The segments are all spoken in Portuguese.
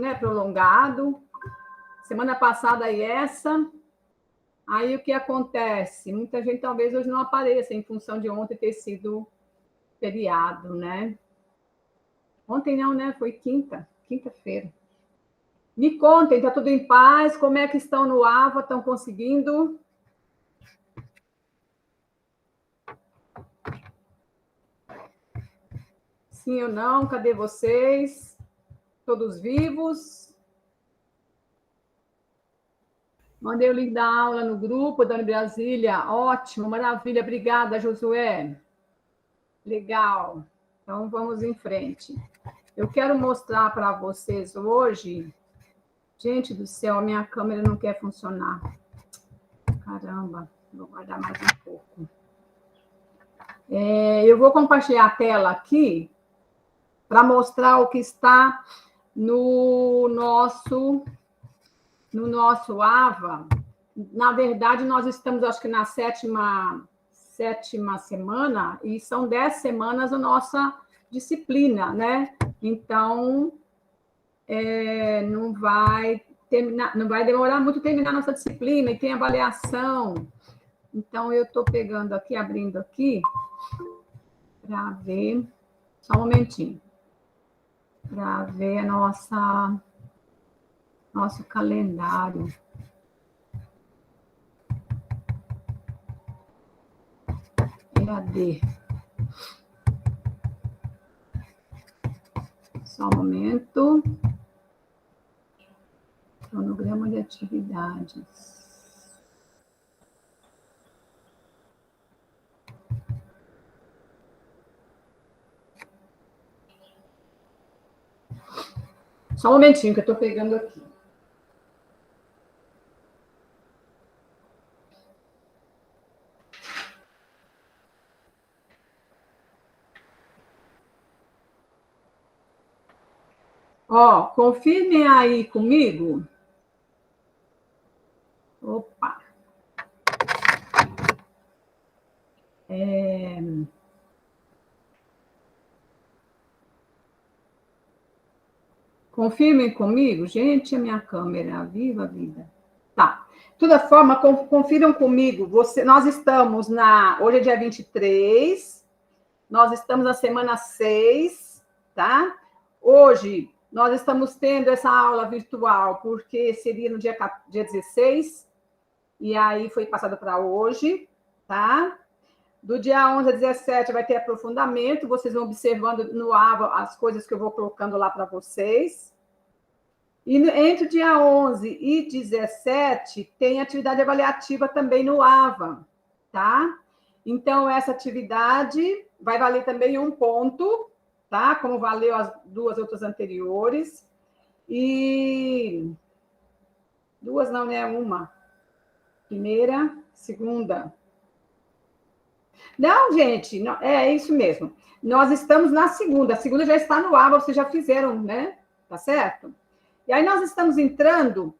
né, prolongado. Semana passada e essa. Aí o que acontece? Muita gente talvez hoje não apareça em função de ontem ter sido feriado, né? Ontem não, né? Foi quinta-feira. Me contem, está tudo em paz? Como é que estão no AVA? Estão conseguindo? Sim ou não? Cadê vocês? Todos vivos? Mandei o link da aula no grupo, Dani Brasília. Ótimo, maravilha. Obrigada, Josué. Legal. Então, vamos em frente. Eu quero mostrar para vocês hoje... Gente do céu, a minha câmera não quer funcionar. Caramba, vou guardar mais um pouco. Eu vou compartilhar a tela aqui para mostrar o que está no nosso AVA. Na verdade, nós estamos, acho que na sétima semana, e são 10 semanas a nossa disciplina, né? Então, não vai demorar muito terminar a nossa disciplina, e tem avaliação. Então, eu estou pegando aqui, abrindo aqui, para ver, só um momentinho, para ver nosso calendário. EAD. Só um momento. Cronograma de atividades. Só um momentinho que eu estou pegando aqui. Ó, confirmem aí comigo. Opa. Confirmem comigo. Gente, a minha câmera, viva a vida. Tá. De toda forma, confiram comigo. Nós estamos hoje é dia 23, nós estamos na semana 6, tá? Hoje, nós estamos tendo essa aula virtual, porque seria no dia 16, e aí foi passado para hoje, tá? Do dia 11 a 17 vai ter aprofundamento, vocês vão observando no AVA as coisas que eu vou colocando lá para vocês. E entre o dia 11 e 17 tem atividade avaliativa também no AVA, tá? Então, essa atividade vai valer também 1 ponto, tá? Como valeu as 2 outras anteriores. E 2 não, né? 1. Primeira, segunda. Não, gente, não, é isso mesmo. Nós estamos na segunda. A segunda já está no AVA, vocês já fizeram, né? Tá certo? E aí nós estamos entrando,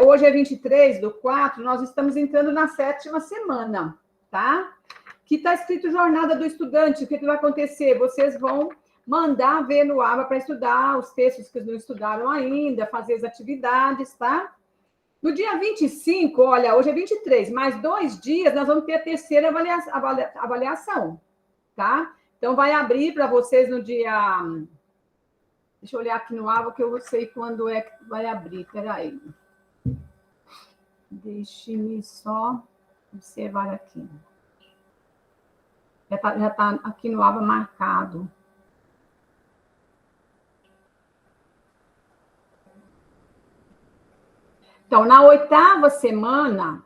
hoje é 23/4, nós estamos entrando na 7ª semana, tá? Que está escrito Jornada do Estudante. O que vai acontecer? Vocês vão mandar ver no AVA para estudar os textos que não estudaram ainda, fazer as atividades, tá? No dia 25, olha, hoje é 23, mais 2 dias nós vamos ter a terceira avaliação, tá? Então, vai abrir para vocês no dia... Deixa eu olhar aqui no AVA, que eu sei quando é que vai abrir. Peraí. Deixe-me só observar aqui. Já tá aqui no AVA marcado. Então, na 8ª semana,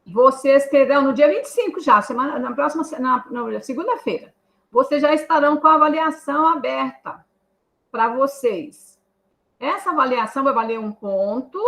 vocês terão, no dia 25 já, na próxima, na segunda-feira, vocês já estarão com a avaliação aberta para vocês. Essa avaliação vai valer 1 ponto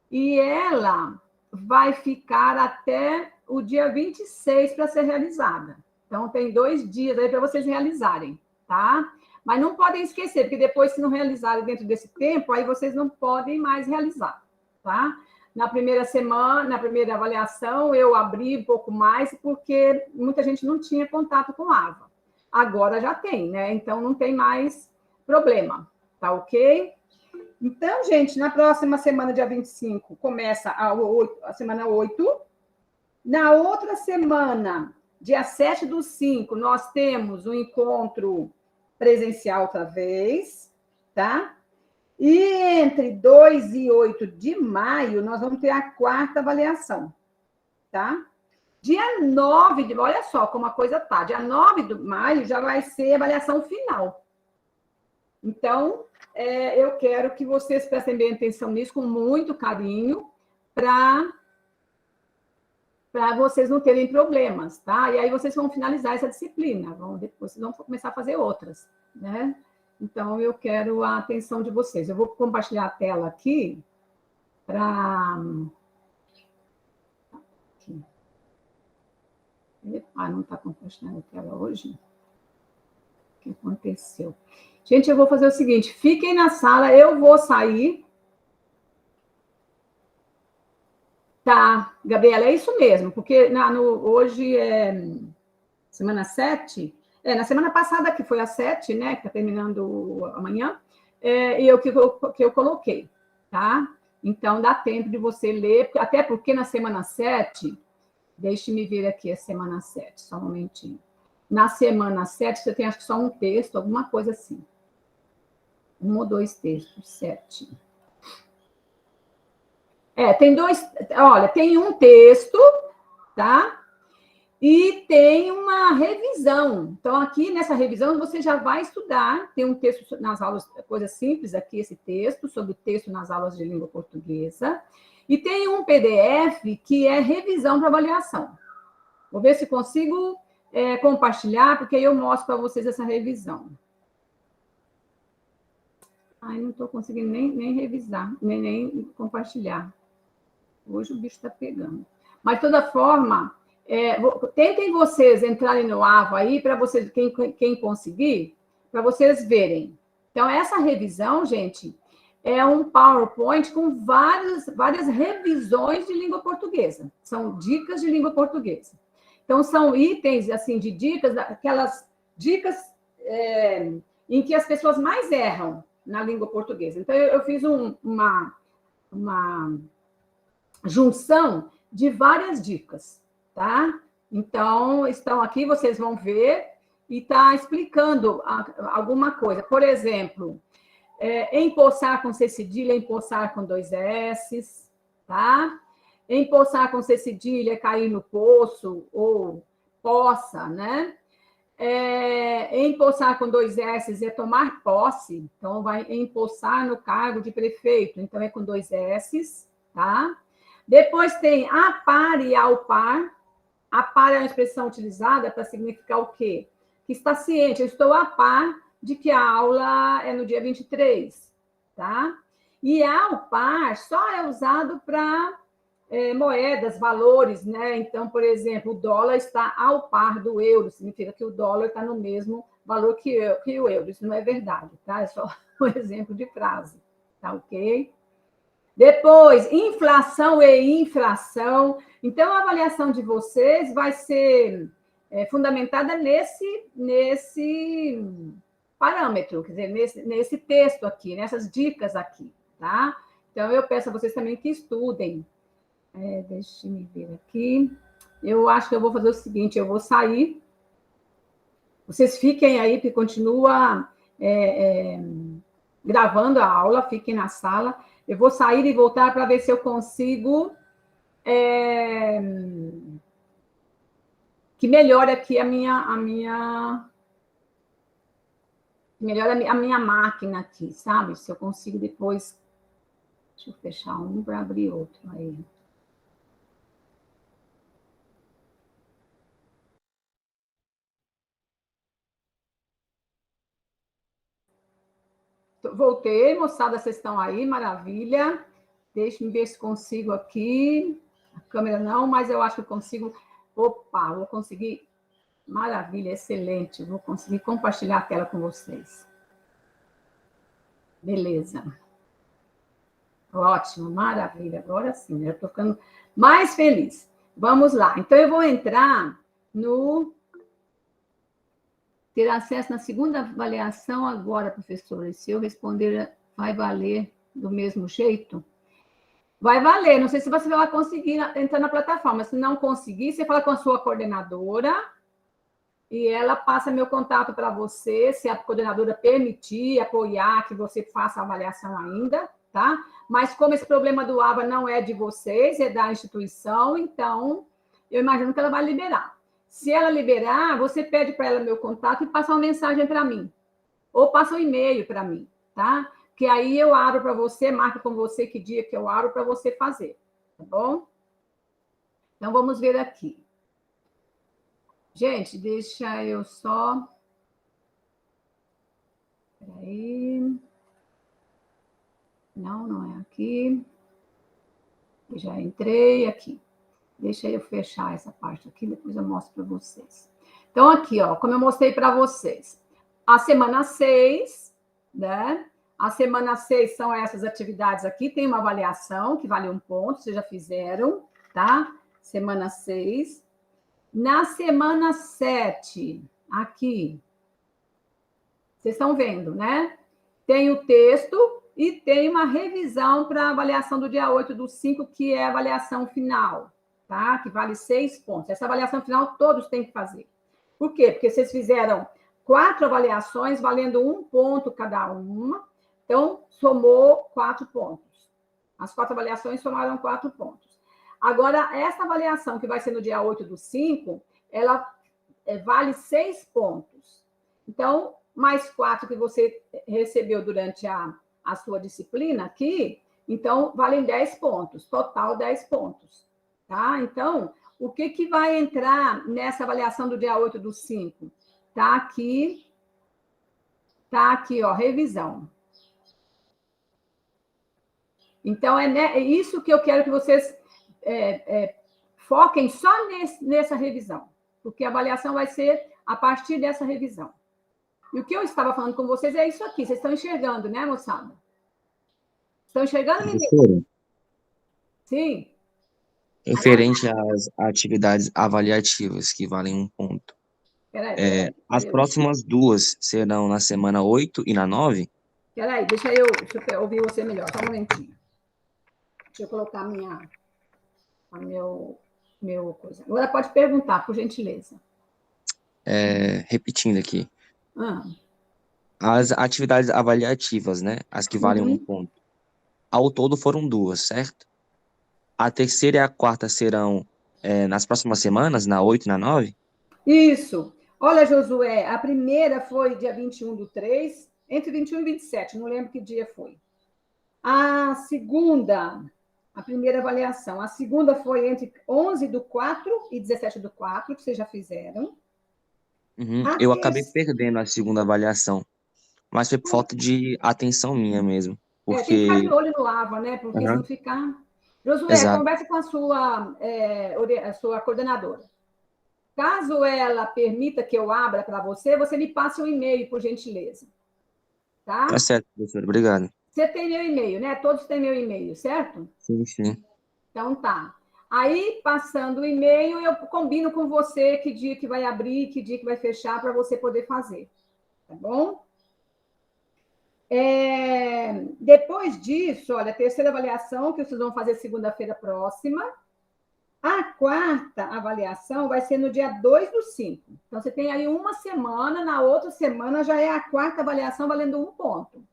e ela vai ficar até o dia 26 para ser realizada. Então, tem 2 dias aí para vocês realizarem, tá? Mas não podem esquecer, porque depois, se não realizarem dentro desse tempo, aí vocês não podem mais realizar, tá? Na primeira semana, na primeira avaliação, eu abri um pouco mais, porque muita gente não tinha contato com AVA. Agora já tem, né? Então, não tem mais problema, tá ok? Então, gente, na próxima semana, dia 25, começa a semana 8. Na outra semana, dia 7/5, nós temos um encontro presencial outra vez, tá? E entre 2 e 8 de maio, nós vamos ter a quarta avaliação, tá? Dia 9, olha só como a coisa tá. Dia 9 de maio já vai ser a avaliação final. Então, eu quero que vocês prestem bem atenção nisso, com muito carinho, para vocês não terem problemas, tá? E aí vocês vão finalizar essa disciplina, depois vocês vão começar a fazer outras, né? Então, eu quero a atenção de vocês. Eu vou compartilhar a tela aqui para... não está compartilhando a tela hoje? O que aconteceu? Gente, eu vou fazer o seguinte, fiquem na sala, eu vou sair. Tá, Gabriela, é isso mesmo, porque hoje é semana 7, na semana passada, que foi a 7, né, que está terminando amanhã, e que eu coloquei, tá? Então, dá tempo de você ler, até porque na semana 7, deixe-me ver aqui a semana 7, só um momentinho. Na semana 7, você tem, acho que só um texto, alguma coisa assim. 1 ou 2 textos, 7. Tem 2, olha, tem um texto, tá? E tem uma revisão. Então, aqui nessa revisão, você já vai estudar. Tem um texto nas aulas, coisa simples aqui, esse texto, sobre o texto nas aulas de língua portuguesa. E tem um PDF que é revisão para avaliação. Vou ver se consigo compartilhar, porque aí eu mostro para vocês essa revisão. Ai, não estou conseguindo nem revisar, nem compartilhar. Hoje o bicho está pegando. Mas, de toda forma, tentem vocês entrarem no AVA aí, para vocês, quem conseguir, para vocês verem. Então, essa revisão, gente, é um PowerPoint com várias revisões de língua portuguesa. São dicas de língua portuguesa. Então, são itens, assim, de dicas, aquelas dicas em que as pessoas mais erram na língua portuguesa. Então, eu fiz uma junção de várias dicas, tá? Então, estão aqui, vocês vão ver, e está explicando alguma coisa. Por exemplo, empossar com C cedilha, empossar com 2 S, tá? Empossar com C cedilha, cair no poço, ou possa, né? Empossar com 2 S é tomar posse, então vai empossar no cargo de prefeito, então é com 2 S, tá? Depois tem a par e ao par. A par é uma expressão utilizada para significar o quê? Que está ciente, eu estou a par de que a aula é no dia 23, tá? E ao par só é usado para moedas, valores, né? Então, por exemplo, o dólar está ao par do euro, significa que o dólar está no mesmo valor que o euro. Isso não é verdade, tá? É só um exemplo de frase, tá ok? Depois, inflação e infração. Então, a avaliação de vocês vai ser fundamentada nesse parâmetro, quer dizer, nesse texto aqui, nessas dicas aqui, tá? Então, eu peço a vocês também que estudem. Deixa eu ver aqui. Eu acho que eu vou fazer o seguinte, eu vou sair. Vocês fiquem aí, que continua gravando a aula, fiquem na sala. Eu vou sair e voltar para ver se eu consigo que melhore aqui a minha máquina aqui, sabe? Se eu consigo depois... Deixa eu fechar um para abrir outro aí. Voltei, moçada, vocês estão aí, maravilha. Deixa eu ver se consigo aqui. A câmera não, mas eu acho que eu consigo. Opa, vou conseguir. Maravilha, excelente. Vou conseguir compartilhar a tela com vocês. Beleza. Ótimo, maravilha. Agora sim, eu estou ficando mais feliz. Vamos lá. Então, eu vou entrar no... Ter acesso na segunda avaliação agora, professora. E se eu responder, vai valer do mesmo jeito, vai valer. Não sei se você vai conseguir entrar na plataforma. Se não conseguir, você fala com a sua coordenadora e ela passa meu contato para você, se a coordenadora permitir, apoiar que você faça a avaliação ainda, tá? Mas como esse problema do AVA não é de vocês, é da instituição, então eu imagino que ela vai liberar. Se ela liberar, você pede para ela meu contato e passa uma mensagem para mim. Ou passa um e-mail para mim, tá? Que aí eu abro para você, marco com você que dia que eu abro para você fazer, tá bom? Então, vamos ver aqui. Gente, deixa eu só... Peraí. Não é aqui. Eu já entrei aqui. Deixa eu fechar essa parte aqui, depois eu mostro para vocês. Então, aqui, ó, como eu mostrei para vocês, a semana 6, né? A semana 6 são essas atividades aqui, tem uma avaliação que vale 1 ponto, vocês já fizeram, tá? Semana 6. Na semana 7, aqui, vocês estão vendo, né? Tem o texto e tem uma revisão para a avaliação do dia 8/5, que é a avaliação final, tá? Que vale 6 pontos. Essa avaliação final todos têm que fazer. Por quê? Porque vocês fizeram 4 avaliações, valendo 1 ponto cada uma. Então, somou 4 pontos. As 4 avaliações somaram 4 pontos. Agora, essa avaliação, que vai ser no dia 8/5, ela vale 6 pontos. Então, mais 4 que você recebeu durante a sua disciplina aqui, então, valem 10 pontos. Total, 10 pontos. Tá? Então, o que vai entrar nessa avaliação do dia 8/5? Tá aqui, ó, revisão. Então, é isso que eu quero que vocês foquem só nessa revisão, porque a avaliação vai ser a partir dessa revisão. E o que eu estava falando com vocês é isso aqui. Vocês estão enxergando, né, moçada? Estão enxergando, menino? Sim. Referente às atividades avaliativas, que valem 1 ponto. Peraí. As próximas 2 serão na semana 8 e na 9? Peraí, deixa eu ouvir você melhor, só um momentinho. Deixa eu colocar a meu coisa. Agora pode perguntar, por gentileza. Repetindo aqui. As atividades avaliativas, né? As que valem 1 ponto. Ao todo foram 2, certo? A terceira e a quarta serão nas próximas semanas, na 8 e na 9? Isso. Olha, Josué, a primeira foi dia 21/3, entre 21 e 27, não lembro que dia foi. A segunda, a primeira avaliação, a segunda foi entre 11/4 e 17/4, que vocês já fizeram. Eu acabei perdendo a segunda avaliação, mas foi por falta de atenção minha mesmo. Porque... tem que ficar de olho no AVA, né? Porque se não ficar... Josué, Exato. converse com a sua coordenadora. Caso ela permita que eu abra para você, você me passe um e-mail, por gentileza. Tá? Tá certo, professor. Obrigado. Você tem meu e-mail, né? Todos têm meu e-mail, certo? Sim, sim. Então, tá. Aí, passando o e-mail, eu combino com você que dia que vai abrir, que dia que vai fechar, para você poder fazer. Tá bom? Depois disso, olha, a terceira avaliação que vocês vão fazer segunda-feira próxima. A quarta avaliação vai ser no dia 2/5. Então, você tem aí uma semana, na outra semana já é a quarta avaliação valendo 1 ponto.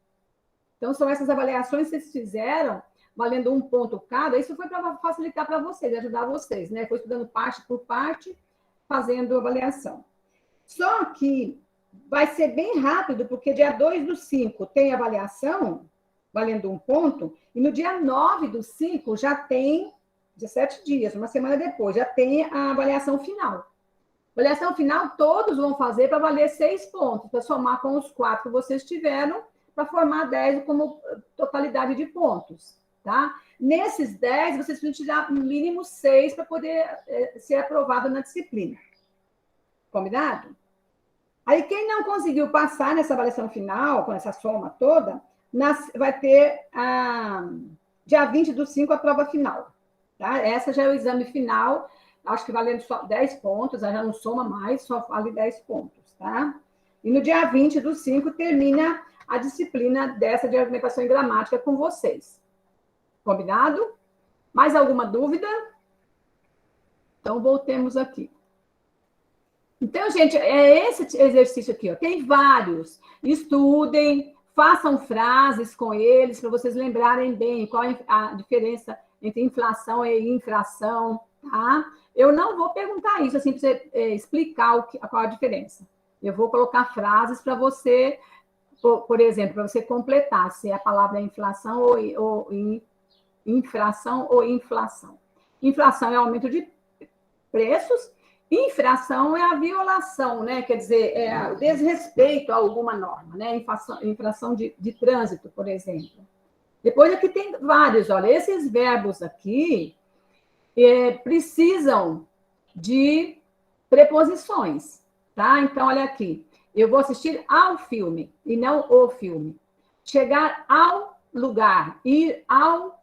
Então, são essas avaliações que vocês fizeram, valendo 1 ponto cada. Isso foi para facilitar para vocês, ajudar vocês, né? Foi estudando parte por parte, fazendo avaliação. Só que vai ser bem rápido, porque dia 2/5 tem avaliação, valendo 1 ponto, e no dia 9/5 já tem... 17 dias, uma semana depois, já tem a avaliação final. A avaliação final, todos vão fazer para valer 6 pontos, para somar com os 4 que vocês tiveram, para formar 10 como totalidade de pontos, tá? Nesses 10, vocês precisam tirar no mínimo 6 para poder ser aprovado na disciplina. Combinado? Aí, quem não conseguiu passar nessa avaliação final, com essa soma toda, vai ter dia 20/5 a prova final. Tá? Essa já é o exame final, acho que valendo só 10 pontos, já não soma mais, só vale 10 pontos, tá? E no dia 20/5 termina a disciplina dessa de argumentação e gramática com vocês. Combinado? Mais alguma dúvida? Então, voltemos aqui. Então, gente, é esse exercício aqui, ó. Tem vários. Estudem, façam frases com eles, para vocês lembrarem bem qual é a diferença entre inflação e infração, tá? Eu não vou perguntar isso, assim, para você explicar qual a diferença. Eu vou colocar frases para você, por exemplo, para você completar se a palavra é inflação ou infração ou inflação. Inflação é aumento de preços, infração é a violação, né? Quer dizer, é o desrespeito a alguma norma, né? Infração de trânsito, por exemplo. Depois aqui tem vários, olha, esses verbos aqui precisam de preposições, tá? Então, olha aqui, eu vou assistir ao filme e não o filme. Chegar ao lugar, ir ao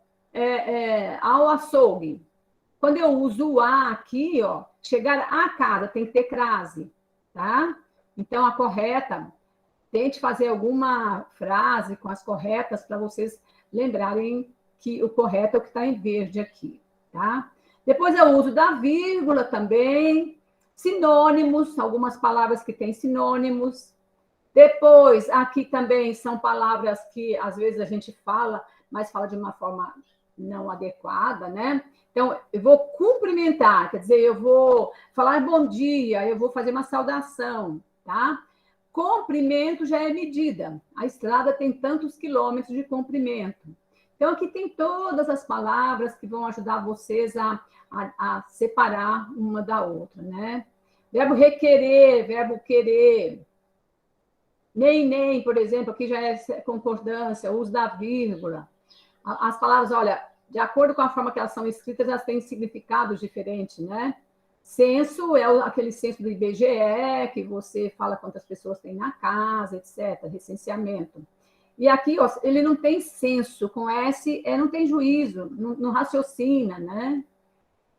açougue. Quando eu uso o a aqui, ó, chegar à casa, tem que ter crase, tá? Então, a correta, tente fazer alguma frase com as corretas para vocês lembrarem que o correto é o que está em verde aqui, tá? Depois eu uso da vírgula também, sinônimos, algumas palavras que têm sinônimos. Depois, aqui também são palavras que às vezes a gente fala, mas fala de uma forma não adequada, né? Então, eu vou cumprimentar, quer dizer, eu vou falar bom dia, eu vou fazer uma saudação, tá? Comprimento já é medida. A estrada tem tantos quilômetros de comprimento. Então, aqui tem todas as palavras que vão ajudar vocês a separar uma da outra, né? Verbo requerer, verbo querer. Nem, por exemplo, aqui já é concordância, uso da vírgula. As palavras, olha, de acordo com a forma que elas são escritas, elas têm significados diferentes, né? Censo é aquele censo do IBGE, que você fala quantas pessoas tem na casa, etc., recenseamento. E aqui, ó, ele não tem senso, com S, não tem juízo, não raciocina, né?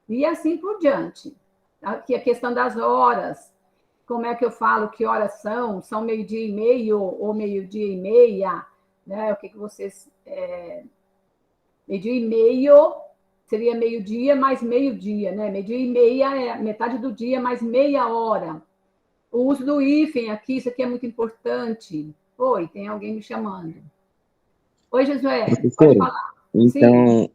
E assim por diante. Aqui a questão das horas, como é que eu falo que horas são? São meio-dia e meio ou meio-dia e meia? Né? O que vocês... meio-dia e meio seria meio-dia mais meio-dia, né? Meio-dia e meia é metade do dia mais meia hora. O uso do hífen aqui, isso aqui é muito importante. Oi, tem alguém me chamando. Oi, Josué, pode falar. Então,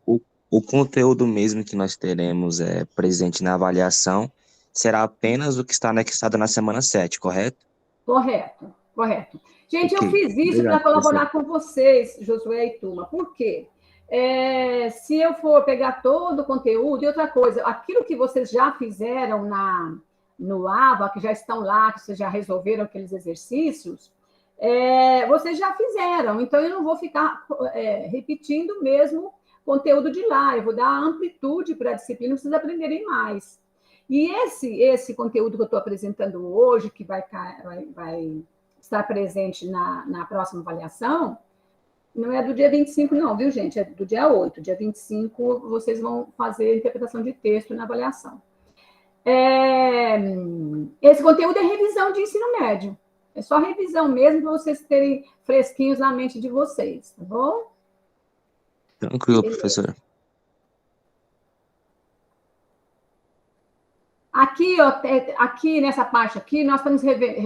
o conteúdo mesmo que nós teremos presente na avaliação será apenas o que está anexado na semana 7, correto? Correto. Gente, Okay. eu fiz isso para colaborar com vocês, Josué e turma. Por quê? Se eu for pegar todo o conteúdo, e outra coisa, aquilo que vocês já fizeram no AVA, que já estão lá, que vocês já resolveram aqueles exercícios, vocês já fizeram, então eu não vou ficar repetindo o mesmo conteúdo de lá, eu vou dar amplitude para a disciplina para vocês aprenderem mais. E esse conteúdo que eu estou apresentando hoje, que vai estar presente na próxima avaliação, não é do dia 25, não, viu, gente? É do dia 8. Dia 25, vocês vão fazer a interpretação de texto na avaliação. Esse conteúdo é revisão de ensino médio. É só revisão mesmo, para vocês terem fresquinhos na mente de vocês, tá bom? Tranquilo, professora. Aqui, ó, aqui nessa parte aqui, nós estamos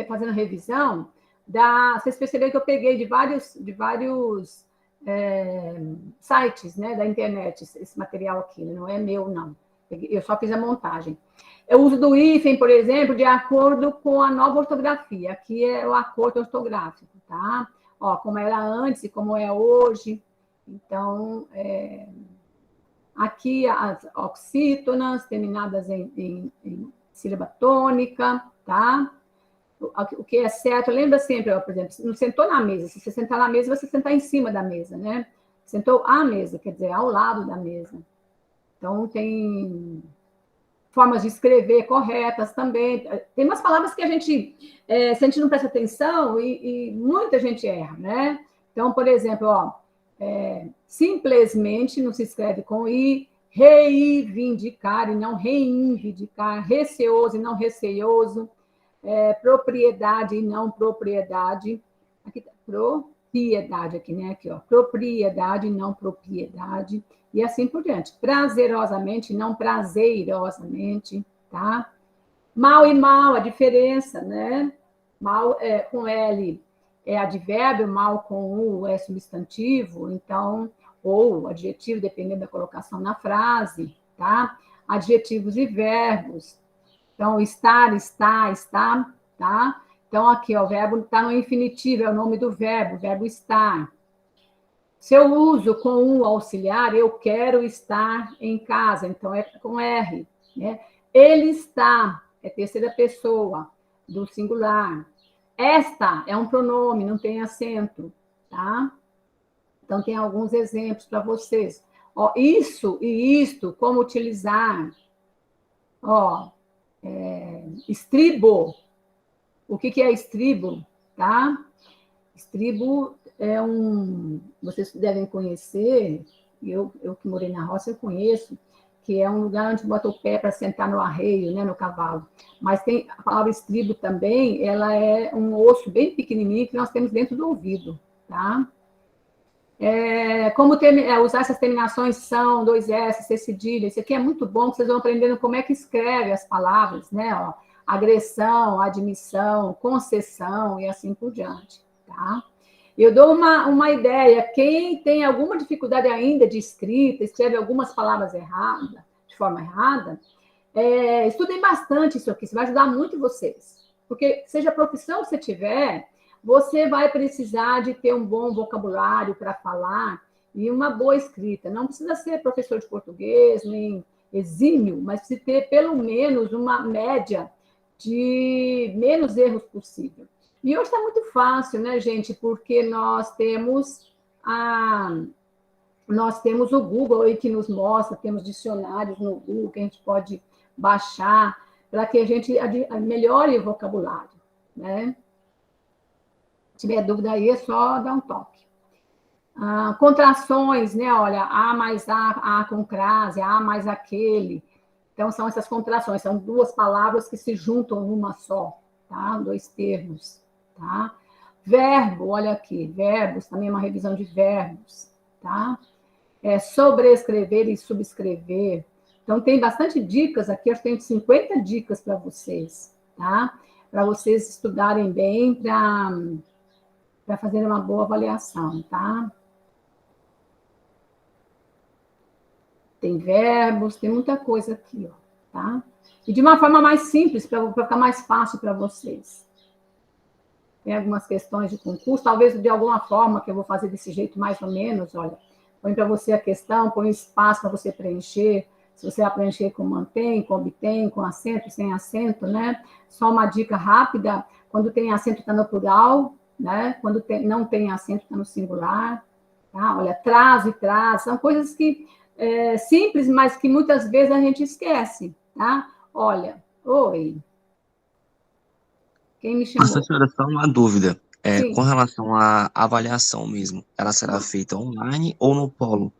fazendo revisão vocês perceberam que eu peguei de vários sites, né, da internet, esse material aqui, não é meu, não. Eu só fiz a montagem. Eu uso do hífen, por exemplo, de acordo com a nova ortografia. Aqui é o acordo ortográfico, tá? Ó, como era antes e como é hoje. Então, aqui as oxítonas, terminadas em sílaba tônica, tá? O que é certo, lembra sempre, ó, por exemplo, não sentou na mesa. Se você sentar na mesa, você sentar em cima da mesa, né? Sentou à mesa, quer dizer, ao lado da mesa. Então, tem formas de escrever corretas também. Tem umas palavras que se a gente não presta atenção, e muita gente erra, né? Então, por exemplo, ó, simplesmente não se escreve com i, reivindicar e não reivindicar, receoso e não receioso, propriedade e não propriedade. Aqui tá, propriedade aqui, né? Aqui, ó, propriedade, não propriedade, e assim por diante. Prazerosamente, não prazerosamente, tá? Mal e mal, a diferença, né? Mal com L é advérbio, mal com U é substantivo, então, ou adjetivo, dependendo da colocação na frase, tá? Adjetivos e verbos. Então, estar, está, está, tá? Então, aqui, ó, o verbo está no infinitivo, é o nome do verbo, o verbo estar. Se eu uso com o auxiliar, eu quero estar em casa, então é com R, né? Ele está, é terceira pessoa do singular. Esta é um pronome, não tem acento, tá? Então, tem alguns exemplos para vocês. Ó, isso e isto, como utilizar? Ó, estribo. O que é estribo, tá? Estribo é vocês devem conhecer, eu que morei na roça, eu conheço, que é um lugar onde bota o pé para sentar no arreio, né, no cavalo. Mas tem a palavra estribo também, ela é um osso bem pequenininho que nós temos dentro do ouvido, tá? Como usar essas terminações são, 2S, C cedilha, isso aqui é muito bom, que vocês vão aprendendo como é que escreve as palavras, né? Ó, agressão, admissão, concessão e assim por diante, tá? Eu dou uma ideia, quem tem alguma dificuldade ainda de escrita, escreve algumas palavras erradas, de forma errada, estudem bastante isso aqui, isso vai ajudar muito vocês. Porque seja a profissão que você tiver, você vai precisar de ter um bom vocabulário para falar e uma boa escrita. Não precisa ser professor de português, nem exímio, mas precisa ter pelo menos uma média de menos erros possível. E hoje está muito fácil, né, gente? Porque nós temos o Google aí que nos mostra, temos dicionários no Google que a gente pode baixar para que a gente melhore o vocabulário, né? Se tiver dúvida aí, é só dar um toque. Contrações, né? Olha, A mais A com crase, A mais aquele. Então, são essas contrações, são duas palavras que se juntam numa só, tá? Dois termos, tá? Verbo, olha aqui, verbos, também é uma revisão de verbos, tá? Sobrescrever e subscrever. Então, tem bastante dicas aqui, eu tenho 50 dicas para vocês, tá? Para vocês estudarem bem, para fazer uma boa avaliação, tá? Tem verbos, tem muita coisa aqui, ó, tá? E de uma forma mais simples, para ficar mais fácil para vocês. Tem algumas questões de concurso, talvez de alguma forma que eu vou fazer desse jeito mais ou menos, olha, põe para você a questão, põe espaço para você preencher, se você vai preencher com mantém, com obtém, com acento, sem acento, né? Só uma dica rápida, quando tem acento está no plural, né? Quando não tem acento está no singular, tá? Olha, traz e traz, são coisas que simples, mas que muitas vezes a gente esquece, tá? Olha, oi. Quem me chamou? Professora, só uma dúvida. Com Sim. relação à avaliação mesmo, ela será feita online ou no polo?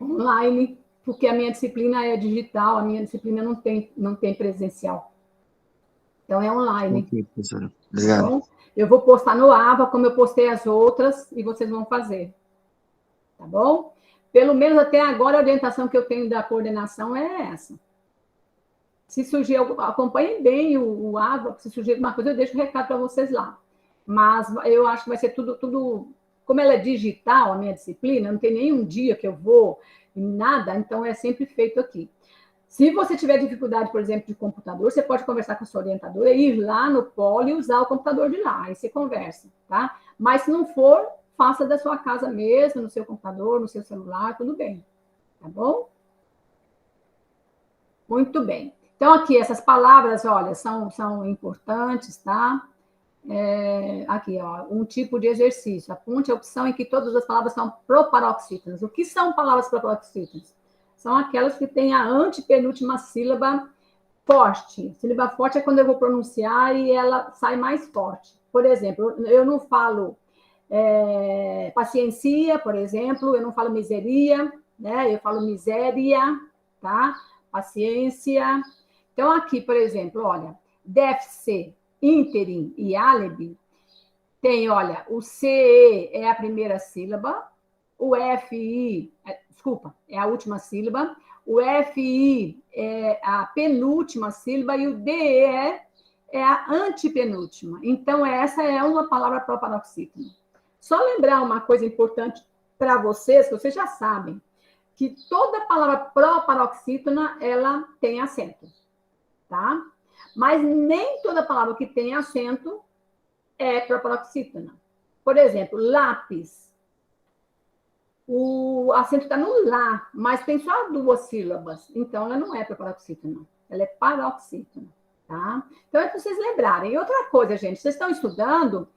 Online, porque a minha disciplina é digital, a minha disciplina não tem presencial. Então, é online. Ok, professora. Tá Obrigado. bom? Eu vou postar no AVA, como eu postei as outras, e vocês vão fazer. Tá bom? Pelo menos até agora, a orientação que eu tenho da coordenação é essa. Se surgir, acompanhem bem o AVA, se surgir alguma coisa, eu deixo o recado para vocês lá. Mas eu acho que vai ser tudo. Como ela é digital, a minha disciplina, não tem nenhum dia que eu vou, nada, então é sempre feito aqui. Se você tiver dificuldade, por exemplo, de computador, você pode conversar com a sua orientadora, ir lá no polo e usar o computador de lá, aí você conversa, tá? Mas se não for, faça da sua casa mesmo, no seu computador, no seu celular, tudo bem, tá bom? Muito bem. Então, aqui, essas palavras, olha, são importantes, tá? Aqui, ó, um tipo de exercício. Aponte a opção em que todas as palavras são proparoxítonas. O que são palavras proparoxítonas? São aquelas que têm a antepenúltima sílaba forte. Sílaba forte é quando eu vou pronunciar e ela sai mais forte. Por exemplo, eu não falo paciência, por exemplo, eu não falo miseria, né? Eu falo miséria, tá? Paciência. Então, aqui, por exemplo, olha, deve ser, ínterim e álibi, Tem, olha, o CE é a primeira sílaba, o FI, desculpa, é a última sílaba, o FI é a penúltima sílaba e o DE é a antepenúltima. Então, essa é uma palavra proparoxítona. Só lembrar uma coisa importante para vocês, que vocês já sabem, que toda palavra proparoxítona, ela tem acento, tá? Mas nem toda palavra que tem acento é proparoxítona. Por exemplo, lápis. O acento está no lá, mas tem só 2 sílabas. Então, ela não é proparoxítona. Ela é paroxítona, tá? Então, é para vocês lembrarem. E outra coisa, gente, vocês estão estudando,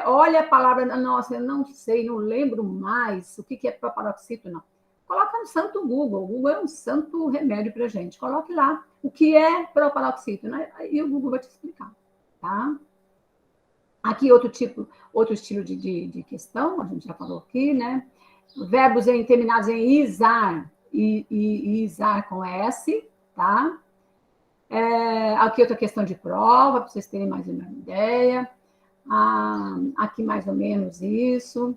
olha a palavra... Nossa, eu não sei, não lembro mais o que é proparoxítona. Coloca no santo Google. O Google é um santo remédio para a gente. Coloque lá o que é proparoxítona e o Google vai te explicar, tá? Aqui outro estilo de questão, a gente já falou aqui, né? Verbos terminados em isar e isar com S, tá? Aqui outra questão de prova, para vocês terem mais ou menos ideia. Aqui mais ou menos isso,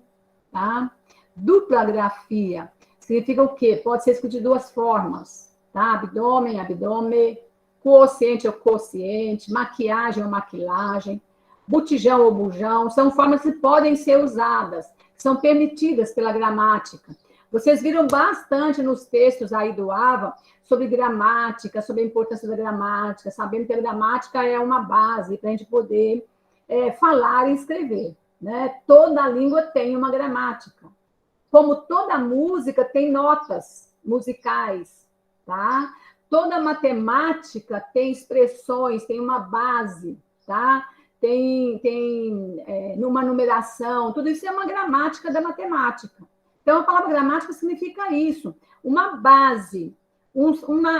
tá? Dupla grafia significa o quê? Pode ser escrito de 2 formas, tá? Abdômen, abdômen, quociente ou quociente, maquiagem ou maquilagem, botijão ou bujão, são formas que podem ser usadas, que são permitidas pela gramática. Vocês viram bastante nos textos aí do AVA sobre gramática, sobre a importância da gramática, sabendo que a gramática é uma base para a gente poder falar e escrever, né? Toda língua tem uma gramática. Como toda música tem notas musicais, tá? Toda matemática tem expressões, tem uma base, tá? Tem numa numeração, tudo isso é uma gramática da matemática. Então, a palavra gramática significa isso, uma base, uma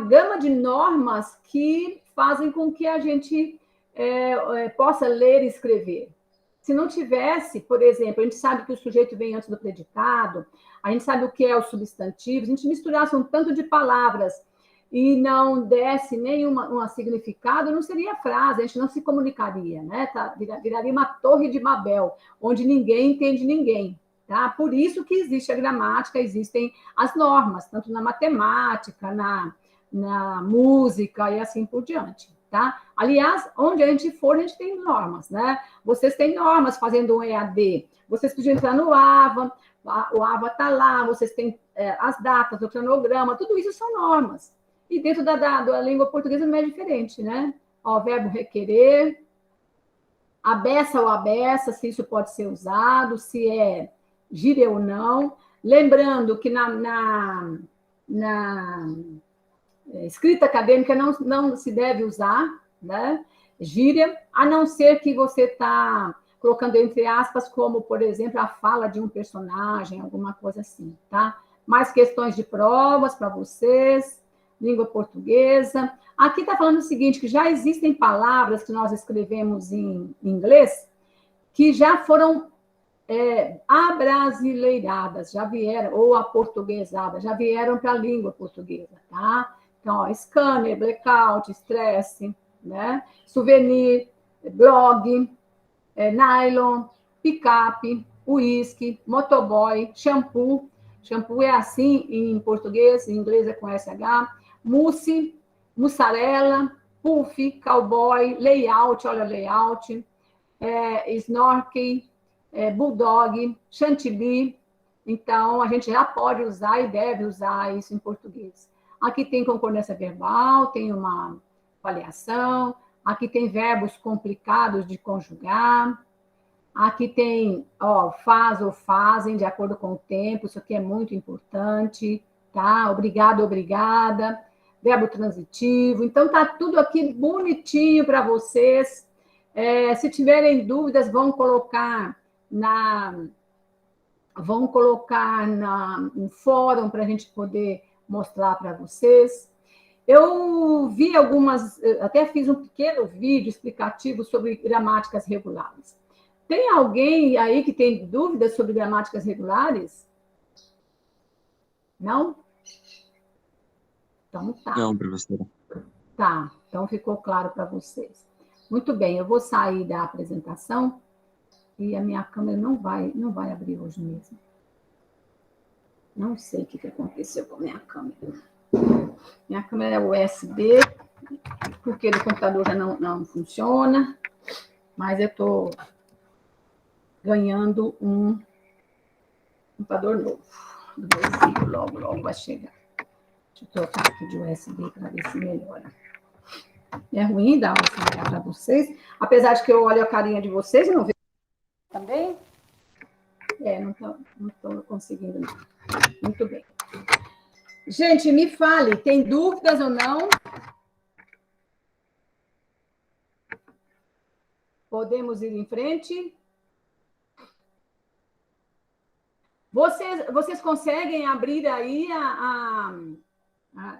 gama de normas que fazem com que a gente possa ler e escrever. Se não tivesse, por exemplo, a gente sabe que o sujeito vem antes do predicado, a gente sabe o que é os substantivos, a gente misturasse um tanto de palavras e não desse nenhum significado, não seria frase, a gente não se comunicaria, né? Viraria uma torre de Babel, onde ninguém entende ninguém, tá? Por isso que existe a gramática, existem as normas, tanto na matemática, na música e assim por diante, tá? Aliás, onde a gente for, a gente tem normas, né? Vocês têm normas fazendo um EAD, vocês podiam entrar no AVA, o AVA está lá, vocês têm as datas, o cronograma, tudo isso são normas. E dentro da língua portuguesa não é diferente, né? Ó, verbo requerer, a beça ou a beça, se isso pode ser usado, se é gíria ou não. Lembrando que na escrita acadêmica não se deve usar, né? Gíria, a não ser que você está colocando entre aspas, como, por exemplo, a fala de um personagem, alguma coisa assim, tá? Mais questões de provas para vocês, língua portuguesa. Aqui está falando o seguinte, que já existem palavras que nós escrevemos em inglês que já foram abrasileiradas, já vieram, ou aportuguesadas, já vieram para a língua portuguesa, tá? Então, ó, scanner, blackout, stress, né? Souvenir, blog, nylon, picape, uísque, motoboy, shampoo. Shampoo é assim em português, em inglês é com SH. Mousse, mussarela, puff, cowboy, layout, olha layout, snorkel, bulldog, chantilly. Então, a gente já pode usar e deve usar isso em português. Aqui tem concordância verbal, tem uma avaliação, aqui tem verbos complicados de conjugar, aqui tem, ó, faz ou fazem de acordo com o tempo, isso aqui é muito importante, tá? Obrigado, obrigada, verbo transitivo. Então, tá tudo aqui bonitinho para vocês. Se tiverem dúvidas, vão colocar no fórum para a gente poder mostrar para vocês. Eu vi até fiz um pequeno vídeo explicativo sobre gramáticas regulares. Tem alguém aí que tem dúvidas sobre gramáticas regulares? Não? Então tá. Não, professora. Tá. Então, ficou claro para vocês. Muito bem, eu vou sair da apresentação e a minha câmera não vai abrir hoje mesmo. Não sei o que aconteceu com a minha câmera. Minha câmera é USB, porque do computador já não funciona, mas eu estou ganhando um computador novo. Do Brasil, logo vai chegar. Deixa eu trocar aqui de USB para ver se melhora. É ruim dar uma para vocês, apesar de que eu olho a carinha de vocês e não vejo também. Não estou conseguindo, não. Muito bem. Gente, me fale, tem dúvidas ou não? Podemos ir em frente? Vocês conseguem abrir aí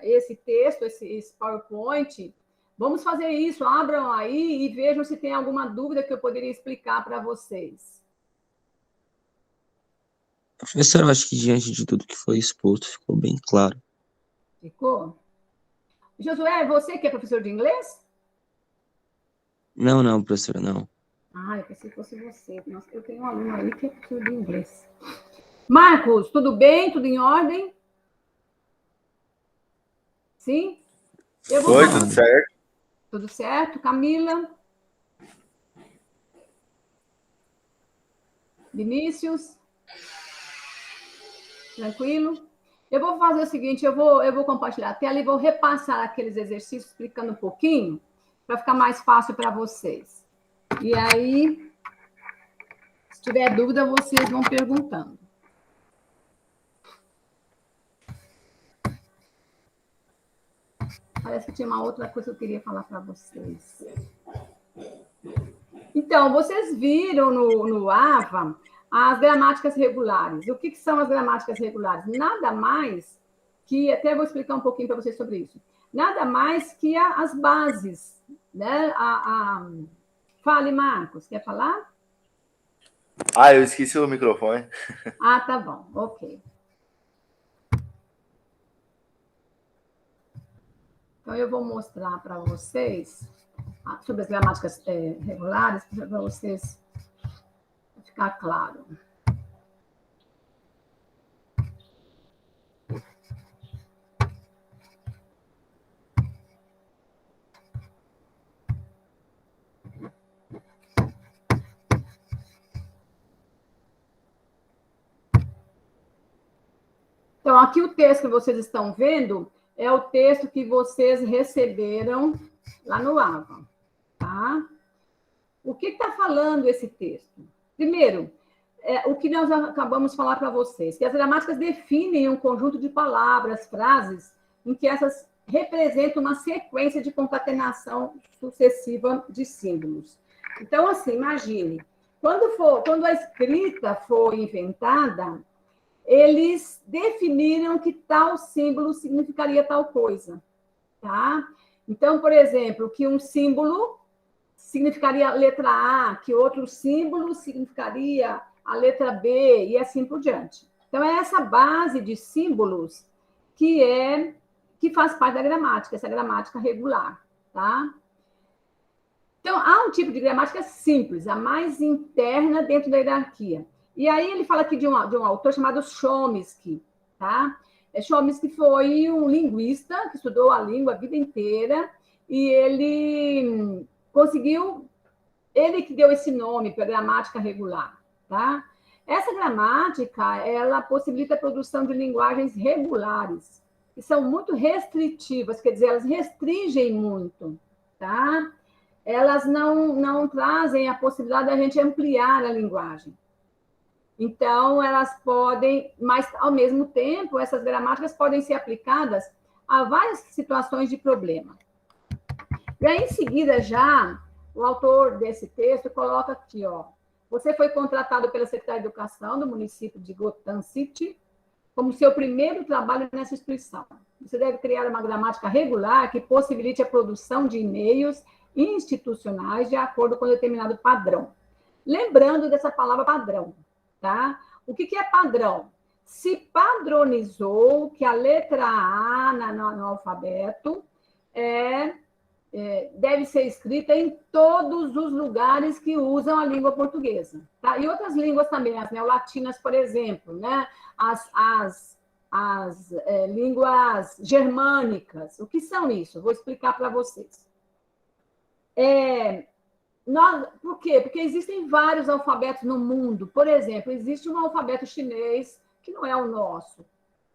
esse texto, esse PowerPoint? Vamos fazer isso, abram aí e vejam se tem alguma dúvida que eu poderia explicar para vocês. Professor, eu acho que diante de tudo que foi exposto, ficou bem claro. Ficou? Josué, você que é professor de inglês? Não, professora, não. Eu pensei que fosse você. Nossa, eu tenho um aluno aí que é professor de inglês. Marcos, tudo bem? Tudo em ordem? Sim? Oi, tudo certo? Tudo certo? Camila? Vinícius? Tranquilo? Eu vou fazer o seguinte, eu vou compartilhar a tela e vou repassar aqueles exercícios explicando um pouquinho, para ficar mais fácil para vocês. E aí, se tiver dúvida, vocês vão perguntando. Parece que tinha uma outra coisa que eu queria falar para vocês. Então, vocês viram no AVA as gramáticas regulares. O que são as gramáticas regulares? Nada mais que, até vou explicar um pouquinho para vocês sobre isso, nada mais que as bases, né? Fale, Marcos, quer falar? Eu esqueci o microfone. Tá bom, ok. Então, eu vou mostrar para vocês sobre as gramáticas regulares, para vocês ficar claro. Então, aqui o texto que vocês estão vendo é o texto que vocês receberam lá no AVA, tá? O que está falando esse texto? Primeiro, o que nós acabamos de falar para vocês, que as gramáticas definem um conjunto de palavras, frases, em que essas representam uma sequência de concatenação sucessiva de símbolos. Então, assim, imagine, quando a escrita foi inventada, eles definiram que tal símbolo significaria tal coisa, tá? Então, por exemplo, que um símbolo significaria a letra A, que outro símbolo significaria a letra B, e assim por diante. Então, é essa base de símbolos que faz parte da gramática, essa gramática regular, tá? Então, há um tipo de gramática simples, a mais interna dentro da hierarquia. E aí ele fala aqui de um autor chamado Chomsky, tá? Chomsky foi um linguista que estudou a língua a vida inteira e ele conseguiu, ele que deu esse nome para gramática regular, tá? Essa gramática, ela possibilita a produção de linguagens regulares, que são muito restritivas, quer dizer, elas restringem muito, tá? Elas não trazem a possibilidade da gente ampliar a linguagem. Então, elas podem, mas, ao mesmo tempo, essas gramáticas podem ser aplicadas a várias situações de problema. E aí, em seguida, já, o autor desse texto coloca aqui, ó, você foi contratado pela Secretaria de Educação do município de Gotham City como seu primeiro trabalho nessa instituição. Você deve criar uma gramática regular que possibilite a produção de e-mails institucionais de acordo com determinado padrão. Lembrando dessa palavra padrão, tá? O que é padrão? Se padronizou que a letra A no alfabeto é deve ser escrita em todos os lugares que usam a língua portuguesa. Tá? E outras línguas também, as neolatinas, por exemplo, né? As línguas germânicas. O que são isso? Vou explicar para vocês. Por quê? Porque existem vários alfabetos no mundo. Por exemplo, existe um alfabeto chinês que não é o nosso.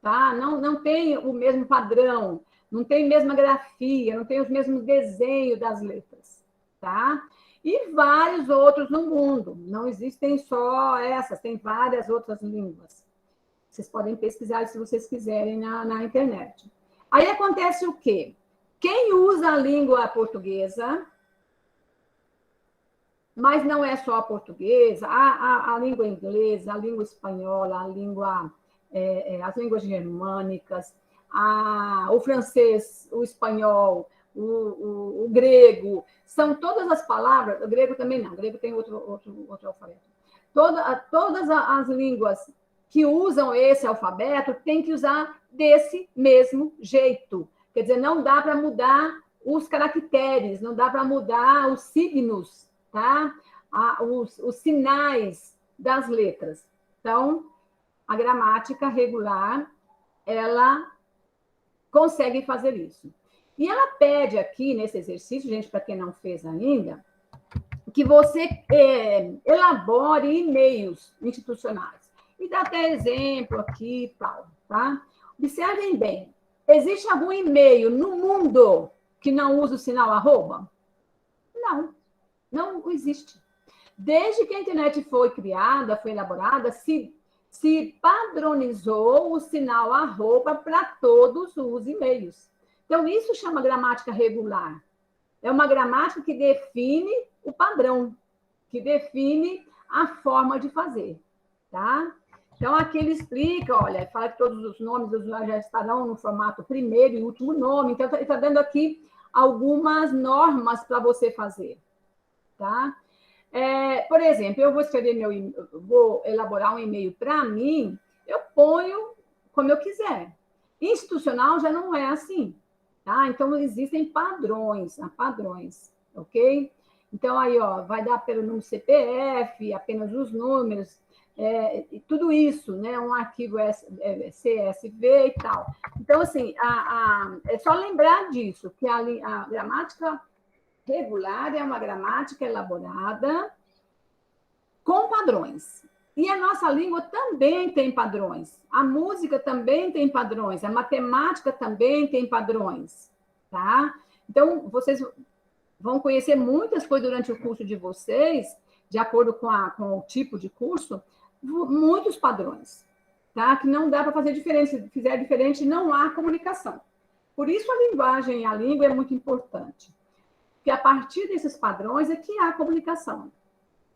Tá? Não tem o mesmo padrão, não tem a mesma grafia, não tem os mesmos desenhos das letras. Tá? E vários outros no mundo. Não existem só essas, tem várias outras línguas. Vocês podem pesquisar se vocês quiserem na internet. Aí acontece o quê? Quem usa a língua portuguesa, mas não é só a portuguesa, a língua inglesa, a língua espanhola, as línguas germânicas, o francês, o espanhol, o grego, são todas as palavras, o grego também não, o grego tem outro alfabeto. Todas as línguas que usam esse alfabeto têm que usar desse mesmo jeito. Quer dizer, não dá para mudar os caracteres, não dá para mudar os signos, tá? Os sinais das letras. Então, a gramática regular, ela consegue fazer isso. E ela pede aqui, nesse exercício, gente, para quem não fez ainda, que você elabore e-mails institucionais. E dá até exemplo aqui e tal, tá? Observem bem. Existe algum e-mail no mundo que não usa o sinal @? Não existe. Desde que a internet foi criada, foi elaborada, se padronizou o sinal @ para todos os e-mails. Então, isso chama gramática regular. É uma gramática que define o padrão, que define a forma de fazer, tá? Então, aqui ele explica, olha, fala que todos os nomes dos usuários já estarão no formato primeiro e último nome. Então, ele está dando aqui algumas normas para você fazer, tá? Por exemplo, eu vou elaborar um e-mail para mim, eu ponho como eu quiser. Institucional já não é assim, tá? Então, existem padrões, ok? Então, aí, ó, vai dar pelo número CPF, apenas os números, tudo isso, né? Um arquivo CSV e tal. Então, assim, é só lembrar disso, que a gramática regular é uma gramática elaborada com padrões. E a nossa língua também tem padrões. A música também tem padrões. A matemática também tem padrões, tá? Então, vocês vão conhecer muitas coisas durante o curso de vocês, de acordo com o tipo de curso, muitos padrões, tá? Que não dá para fazer diferente. Se fizer diferente, não há comunicação. Por isso, a linguagem e a língua é muito importante. Porque a partir desses padrões é que há comunicação,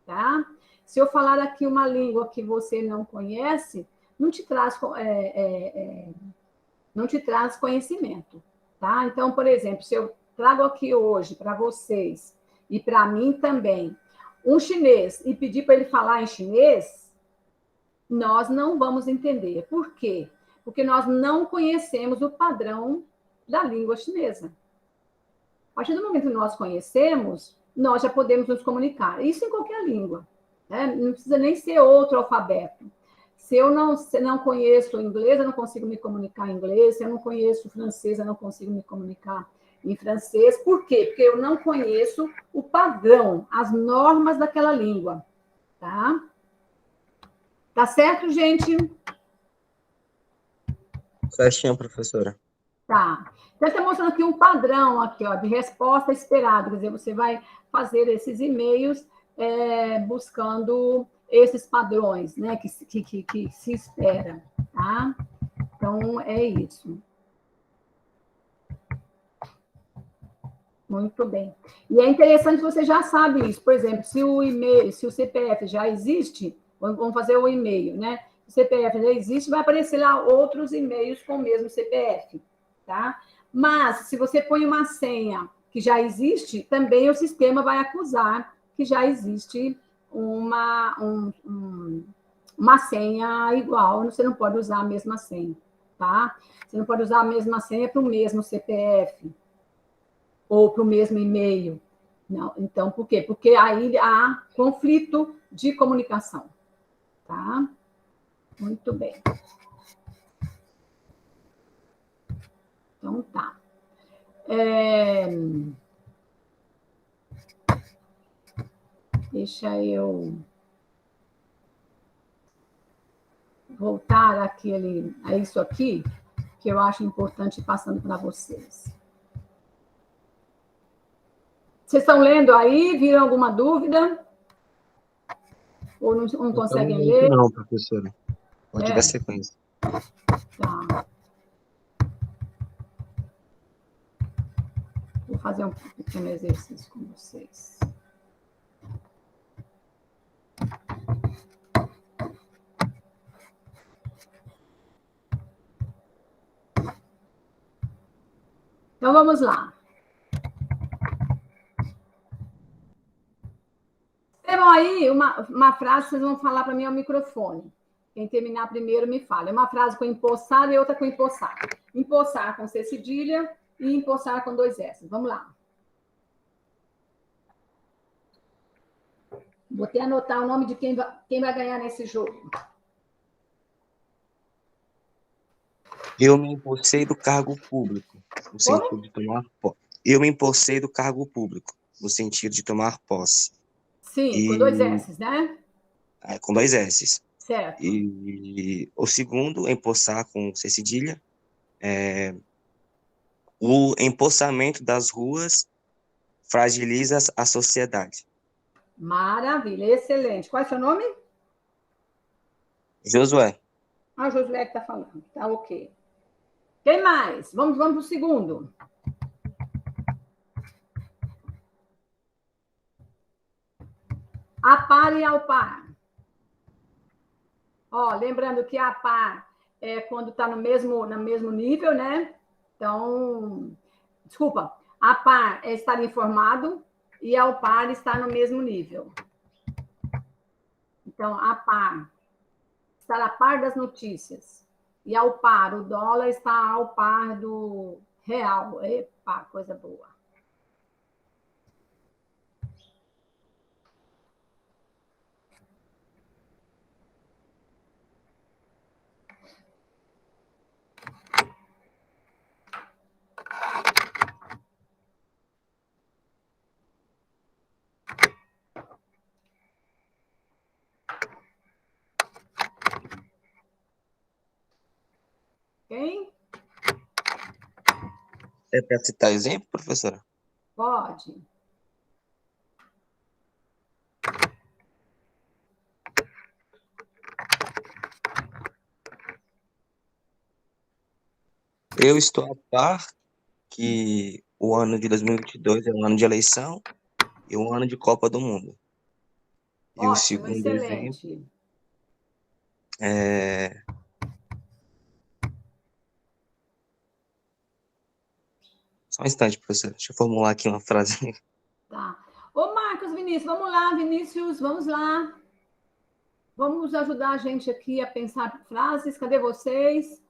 tá? Se eu falar aqui uma língua que você não conhece, não te traz conhecimento, tá? Então, por exemplo, se eu trago aqui hoje para vocês e para mim também um chinês e pedir para ele falar em chinês, nós não vamos entender. Por quê? Porque nós não conhecemos o padrão da língua chinesa. A partir do momento que nós conhecemos, nós já podemos nos comunicar. Isso em qualquer língua, né? Não precisa nem ser outro alfabeto. Se eu não conheço inglês, eu não consigo me comunicar em inglês. Se eu não conheço francês, eu não consigo me comunicar em francês. Por quê? Porque eu não conheço o padrão, as normas daquela língua, tá? Tá certo, gente? Certinho, professora. Tá. Então, está mostrando aqui um padrão aqui, ó, de resposta esperada. Quer dizer, você vai fazer esses e-mails buscando esses padrões, né, que se espera, tá? Então, é isso. Muito bem. E é interessante, você já sabe isso. Por exemplo, se o CPF já existe, vamos fazer o e-mail, né? O CPF já existe, vai aparecer lá outros e-mails com o mesmo CPF, tá? Mas, se você põe uma senha que já existe, também o sistema vai acusar que já existe uma senha igual, você não pode usar a mesma senha, tá? Você não pode usar a mesma senha para o mesmo CPF. ou para o mesmo e-mail. Não, então, por quê? Porque aí há conflito de comunicação. Tá? Muito bem. Então, tá. Deixa eu voltar a isso aqui, que eu acho importante passando para vocês. Vocês estão lendo aí? Viram alguma dúvida? Ou não conseguem ler? Não, professora. Pode dar sequência. Tá. Vou fazer um pequeno exercício com vocês. Então, vamos lá. Escrevam aí uma frase, vocês vão falar para mim ao microfone. Quem terminar primeiro me fala. É uma frase com empossar e outra com empossar. Empossar com C cedilha e empossar com 2 S. Vamos lá. Vou até anotar o nome de quem vai ganhar nesse jogo. Eu me empossei do cargo público, no sentido de tomar posse. Eu me empossei do cargo público, no sentido de tomar posse. Sim, com 2 S, né? Com 2 S. Certo. E o segundo, empossar com C cedilha, o empossamento das ruas fragiliza a sociedade. Maravilha, excelente. Qual é o seu nome? Josué. Ah, o Josué que está falando. Tá ok. Quem mais? Vamos para o segundo. A par e ao par. Ó, lembrando que a par é quando está no mesmo nível, né? Então, desculpa, a par é estar informado e ao par está no mesmo nível. Então, a par, estar a par das notícias. E ao par, o dólar está ao par do real. Epa, coisa boa. Quem? É para citar exemplo, professora? Pode. Eu estou a par que o ano de 2022 é um ano de eleição e um ano de Copa do Mundo. E ótimo, o segundo excelente. exemplo é... Só um instante, professor. Deixa eu formular aqui uma frase. Tá. Ô, Marcos, Vinícius, vamos lá, Vinícius, vamos lá. Vamos ajudar a gente aqui a pensar frases. Cadê vocês?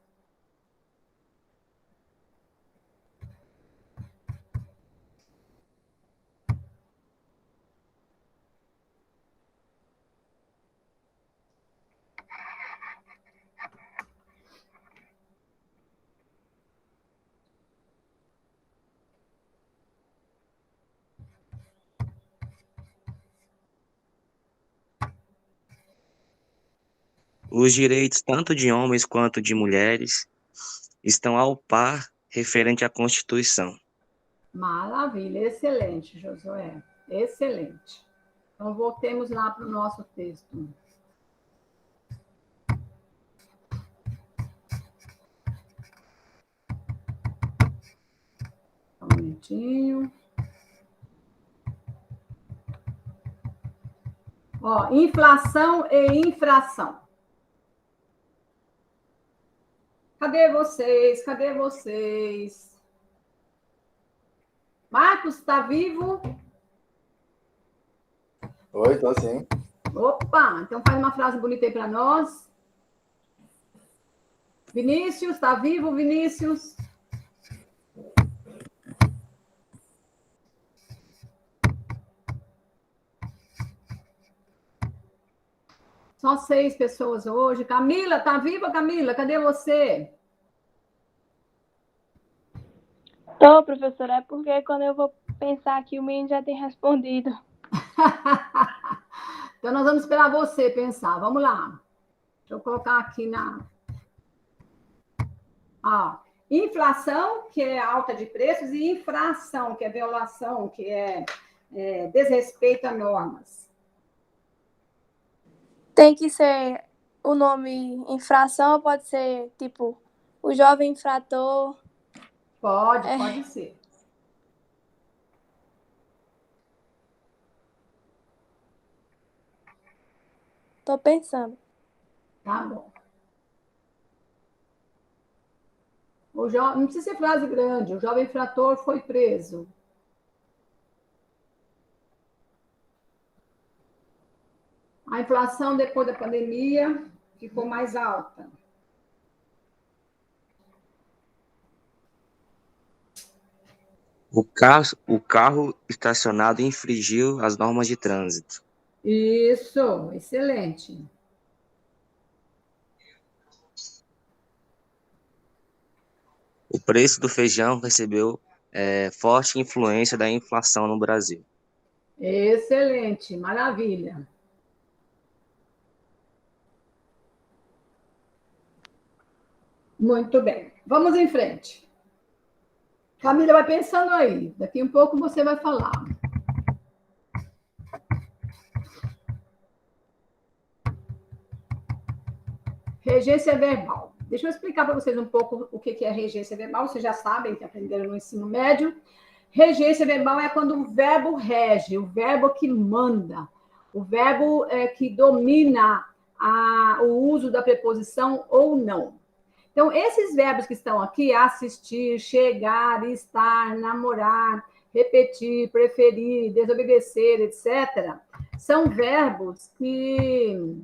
Os direitos tanto de homens quanto de mulheres estão ao par referente à Constituição. Maravilha, excelente, Josué. Excelente. Então, voltemos lá para o nosso texto. Um minutinho. Ó, inflação e infração. Cadê vocês? Cadê vocês? Marcos, está vivo? Oi, tô sim. Opa, então faz uma frase bonita aí para nós. Vinícius, está vivo, Vinícius? Só 6 pessoas hoje. Camila, tá viva, Camila? Cadê você? Tô, professora, é porque quando eu vou pensar aqui, o menino já tem respondido. Então, nós vamos esperar você pensar. Vamos lá. Deixa eu colocar aqui na... Inflação, que é alta de preços, e infração, que é violação, que é desrespeito a normas. Tem que ser o nome infração, ou pode ser, tipo, o jovem infrator? Pode ser. Tô pensando. Tá bom. Não precisa ser frase grande. O jovem infrator foi preso. A inflação, depois da pandemia, ficou mais alta. O carro estacionado infringiu as normas de trânsito. Isso, excelente. O preço do feijão recebeu forte influência da inflação no Brasil. Excelente, maravilha. Muito bem. Vamos em frente. Camila, vai pensando aí. Daqui um pouco você vai falar. Regência verbal. Deixa eu explicar para vocês um pouco o que é regência verbal. Vocês já sabem, que aprenderam no ensino médio. Regência verbal é quando o verbo rege, o verbo que manda, o verbo que domina o uso da preposição ou não. Então, esses verbos que estão aqui, assistir, chegar, estar, namorar, repetir, preferir, desobedecer, etc., são verbos que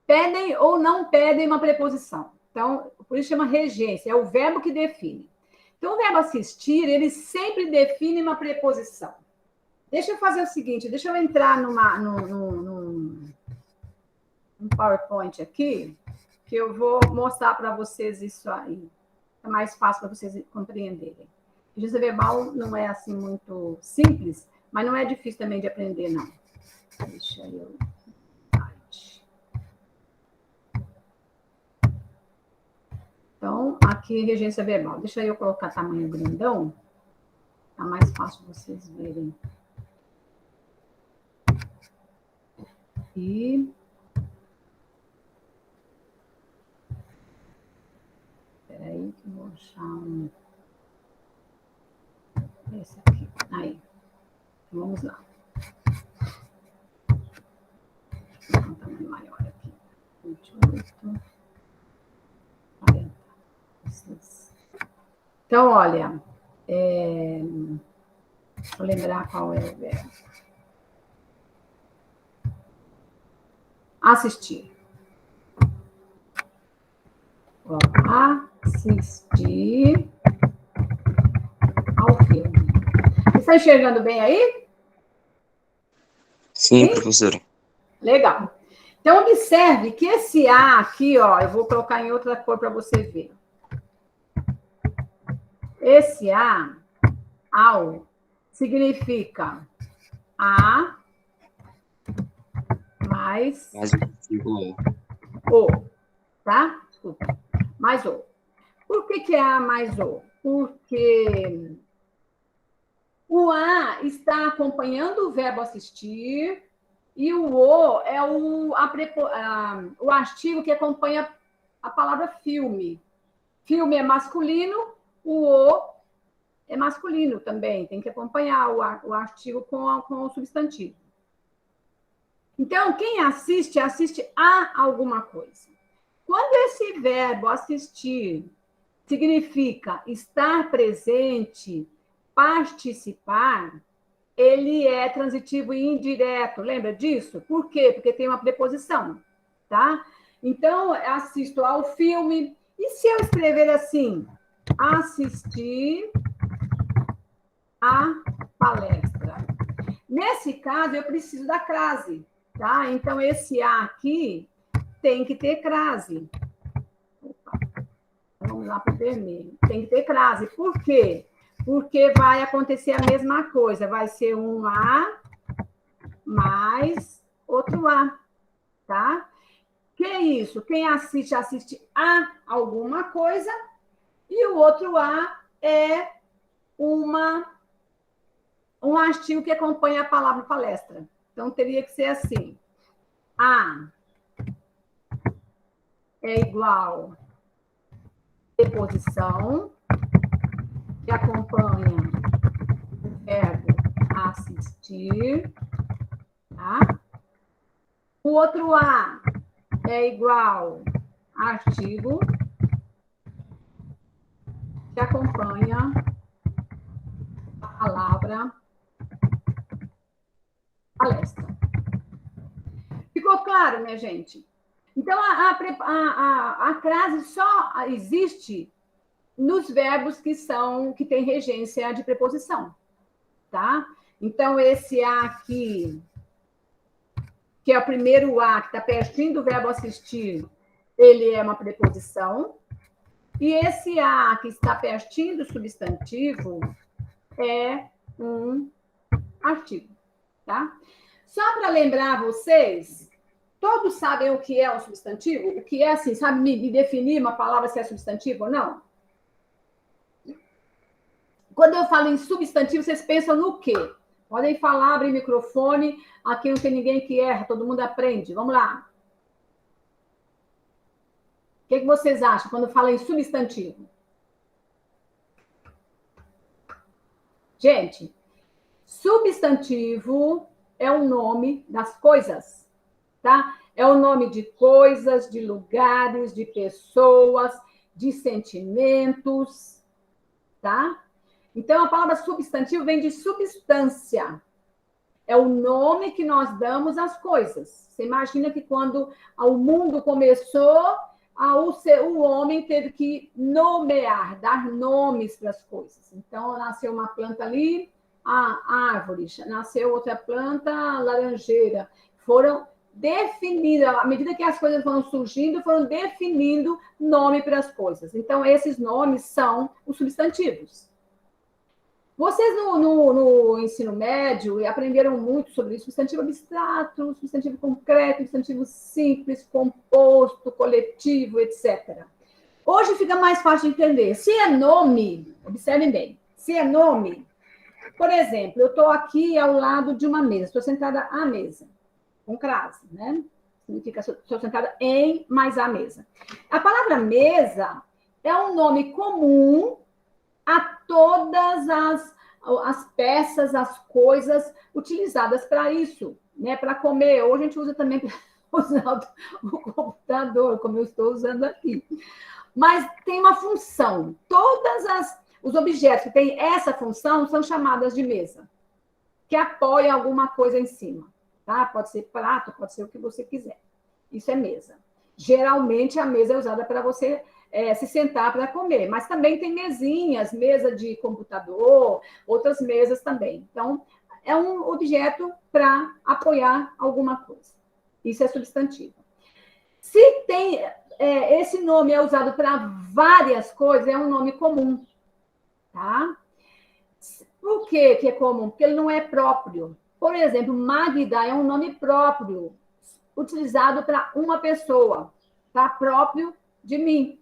pedem ou não pedem uma preposição. Então, por isso chama regência, é o verbo que define. Então, o verbo assistir, ele sempre define uma preposição. Deixa eu fazer o seguinte, deixa eu entrar num PowerPoint aqui, que eu vou mostrar para vocês isso aí. É mais fácil para vocês compreenderem. Regência verbal não é assim muito simples, mas não é difícil também de aprender, não. Deixa eu... Então, aqui, regência verbal. Deixa eu colocar tamanho grandão. Tá mais fácil vocês verem. E... Espera aí que eu vou achar um... Esse aqui. Aí. Vamos lá. Vou um tamanho maior aqui. 28, 40. Então, olha, vou lembrar qual é o verbo. Assistir. Ó, assistir ao filme. Você está enxergando bem aí? Sim, professora. Legal. Então, observe que esse A aqui, ó, eu vou colocar em outra cor para você ver. Esse A, ao, significa A mais O, tá? Desculpa. Mais O. Por que é A mais O? Porque o A está acompanhando o verbo assistir e o O é o artigo que acompanha a palavra filme. Filme é masculino, o O é masculino também, tem que acompanhar o artigo com o substantivo. Então, quem assiste, assiste a alguma coisa. Quando esse verbo assistir significa estar presente, participar, ele é transitivo e indireto. Lembra disso? Por quê? Porque tem uma preposição, tá? Então, assisto ao filme. E se eu escrever assim? Assistir à palestra. Nesse caso, eu preciso da crase. Tá? Então, esse A aqui tem que ter crase. Opa. Vamos lá para o vermelho. Tem que ter crase. Por quê? Porque vai acontecer a mesma coisa. Vai ser um A mais outro A. Tá? Que é isso? Quem assiste a alguma coisa e o outro A é um artigo que acompanha a palavra palestra. Então, teria que ser assim. A é igual preposição que acompanha o verbo assistir. Tá? O outro A é igual artigo que acompanha a palavra palestra. Ficou claro, minha gente? Então, a crase só existe nos verbos que têm regência de preposição, tá? Então, esse A aqui, que é o primeiro A, que está pertinho do verbo assistir, ele é uma preposição. E esse A, que está pertinho do substantivo, é um artigo, tá? Só para lembrar vocês, todos sabem o que é um substantivo? O que é, assim, sabe me definir uma palavra se é substantivo ou não? Quando eu falo em substantivo, vocês pensam no quê? Podem falar, abrir o microfone, aqui não tem ninguém que erra, todo mundo aprende. Vamos lá. O que vocês acham quando falam em substantivo? Gente, substantivo é o nome das coisas, tá? É o nome de coisas, de lugares, de pessoas, de sentimentos, tá? Então, a palavra substantivo vem de substância. É o nome que nós damos às coisas. Você imagina que quando o mundo começou, o homem teve que nomear, dar nomes para as coisas. Então, nasceu uma planta ali, a árvore, nasceu outra planta, a laranjeira. Foram definidas, à medida que as coisas foram surgindo, foram definindo nome para as coisas. Então, esses nomes são os substantivos. Vocês no ensino médio aprenderam muito sobre isso, substantivo abstrato, substantivo concreto, substantivo simples, composto, coletivo, etc. Hoje fica mais fácil de entender. Se é nome, observem bem, se é nome, por exemplo, eu estou aqui ao lado de uma mesa, estou sentada à mesa, com crase, né? Significa estou sentada em mais à mesa. A palavra mesa é um nome comum a todas as peças, as coisas utilizadas para isso, né? Para comer. Hoje a gente usa também para usar o computador, como eu estou usando aqui. Mas tem uma função. Os objetos que têm essa função são chamadas de mesa, que apoiam alguma coisa em cima. Tá? Pode ser prato, pode ser o que você quiser. Isso é mesa. Geralmente, a mesa é usada para você se sentar para comer, mas também tem mesinhas, mesa de computador, outras mesas também. Então, é um objeto para apoiar alguma coisa. Isso é substantivo. Se tem esse nome é usado para várias coisas, é um nome comum, tá? Por que é comum? Porque ele não é próprio. Por exemplo, Magda é um nome próprio, utilizado para uma pessoa, tá? Próprio de mim.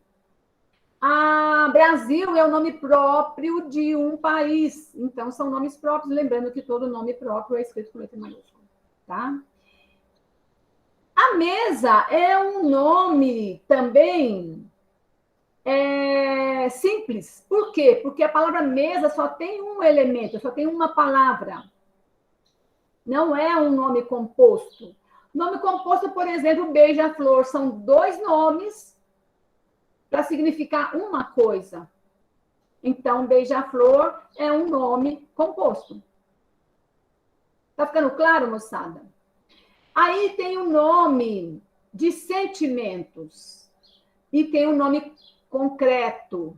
Brasil é o nome próprio de um país. Então, são nomes próprios, lembrando que todo nome próprio é escrito com letra maiúscula, tá? A mesa é um nome também simples. Por quê? Porque a palavra mesa só tem um elemento, só tem uma palavra. Não é um nome composto. Nome composto, por exemplo, beija-flor, são dois nomes para significar uma coisa. Então, beija-flor é um nome composto. Tá ficando claro, moçada? Aí tem o nome de sentimentos e tem o nome concreto.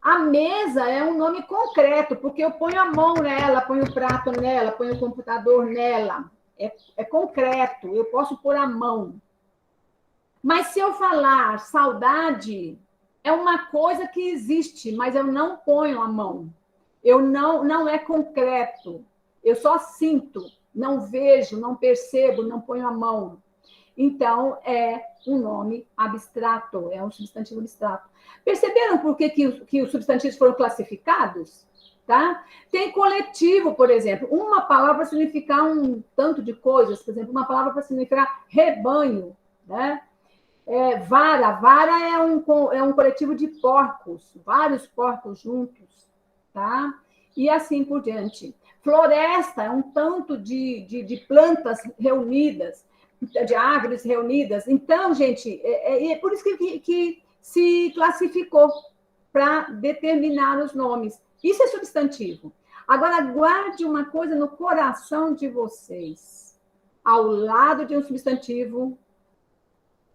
A mesa é um nome concreto, porque eu ponho a mão nela, ponho o prato nela, ponho o computador nela. é concreto, eu posso pôr a mão. Mas se eu falar saudade, é uma coisa que existe, mas eu não ponho a mão. Eu não é concreto. Eu só sinto, não vejo, não percebo, não ponho a mão. Então, é um nome abstrato, é um substantivo abstrato. Perceberam por que os substantivos foram classificados? Tá? Tem coletivo, por exemplo. Uma palavra para significar um tanto de coisas. Por exemplo, uma palavra para significar rebanho. Né? Vara é um coletivo de porcos, vários porcos juntos. Tá? E assim por diante. Floresta é um tanto de plantas reunidas, de árvores reunidas. Então, gente, é por isso que se classificou para determinar os nomes. Isso é substantivo. Agora, guarde uma coisa no coração de vocês. Ao lado de um substantivo,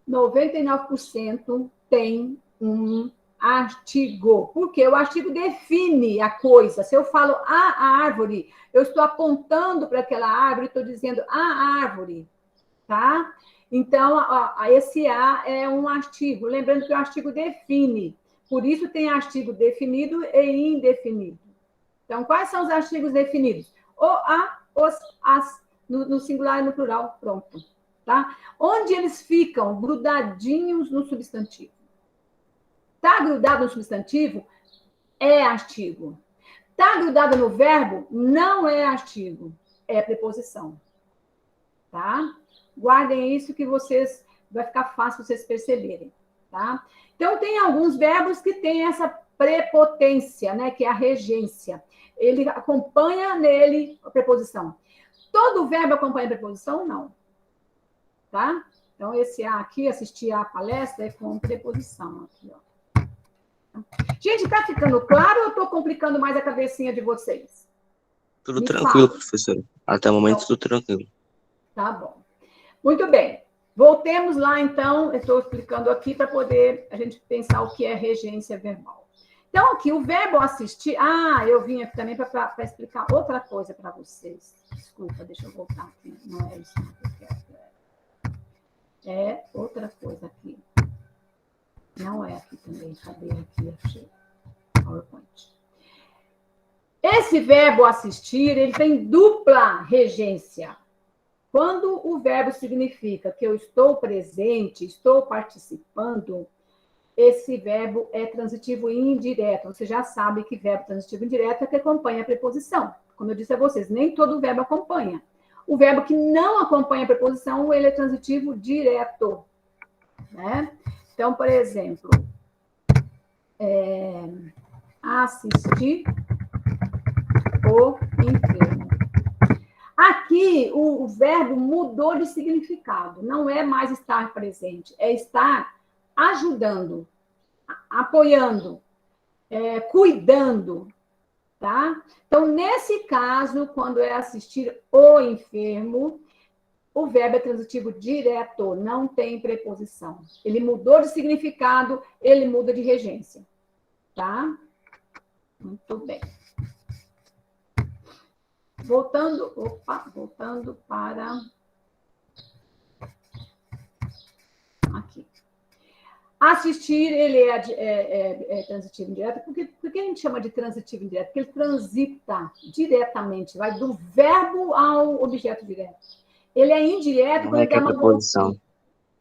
99% tem um artigo. Porque o artigo define a coisa. Se eu falo a árvore, eu estou apontando para aquela árvore, estou dizendo a árvore. Tá? Então, esse A é um artigo. Lembrando que o artigo define. Por isso tem artigo definido e indefinido. Então, quais são os artigos definidos? O, a, os, as, no singular e no plural. Pronto. Tá? Onde eles ficam grudadinhos no substantivo. Está grudado no substantivo? É artigo. Está grudado no verbo? Não é artigo. É preposição. Tá? Guardem isso que vai ficar fácil vocês perceberem, tá? Então, tem alguns verbos que têm essa prepotência, né? Que é a regência. Ele acompanha nele a preposição. Todo verbo acompanha a preposição? Não. Tá? Então, esse A aqui, assistir a palestra, é com preposição. Aqui, ó. Gente, tá ficando claro ou eu tô complicando mais a cabecinha de vocês? Tudo tranquilo, professora. Até o momento, tudo tranquilo. Tá bom. Muito bem. Voltemos lá, então. Eu estou explicando aqui para poder a gente pensar o que é regência verbal. Então, aqui, o verbo assistir... eu vim aqui também para explicar outra coisa para vocês. Desculpa, deixa eu voltar aqui. Não é isso que eu quero. É outra coisa aqui. Não é aqui também. Cadê aqui? Achei. PowerPoint. Esse verbo assistir, ele tem dupla regência. Quando o verbo significa que eu estou presente, estou participando, esse verbo é transitivo indireto. Você já sabe que verbo transitivo indireto é que acompanha a preposição. Como eu disse a vocês, nem todo verbo acompanha. O verbo que não acompanha a preposição, ele é transitivo direto. Né? Então, por exemplo, assistir o enfermo. Aqui, o verbo mudou de significado. Não é mais estar presente, é estar ajudando, apoiando, cuidando, tá? Então, nesse caso, quando é assistir o enfermo, o verbo é transitivo direto, não tem preposição. Ele mudou de significado, ele muda de regência, tá? Muito bem. Voltando para aqui. Assistir, ele é transitivo indireto. Por que a gente chama de transitivo indireto? Porque ele transita diretamente, vai do verbo ao objeto direto. Ele é indireto quando ele dá uma preposição.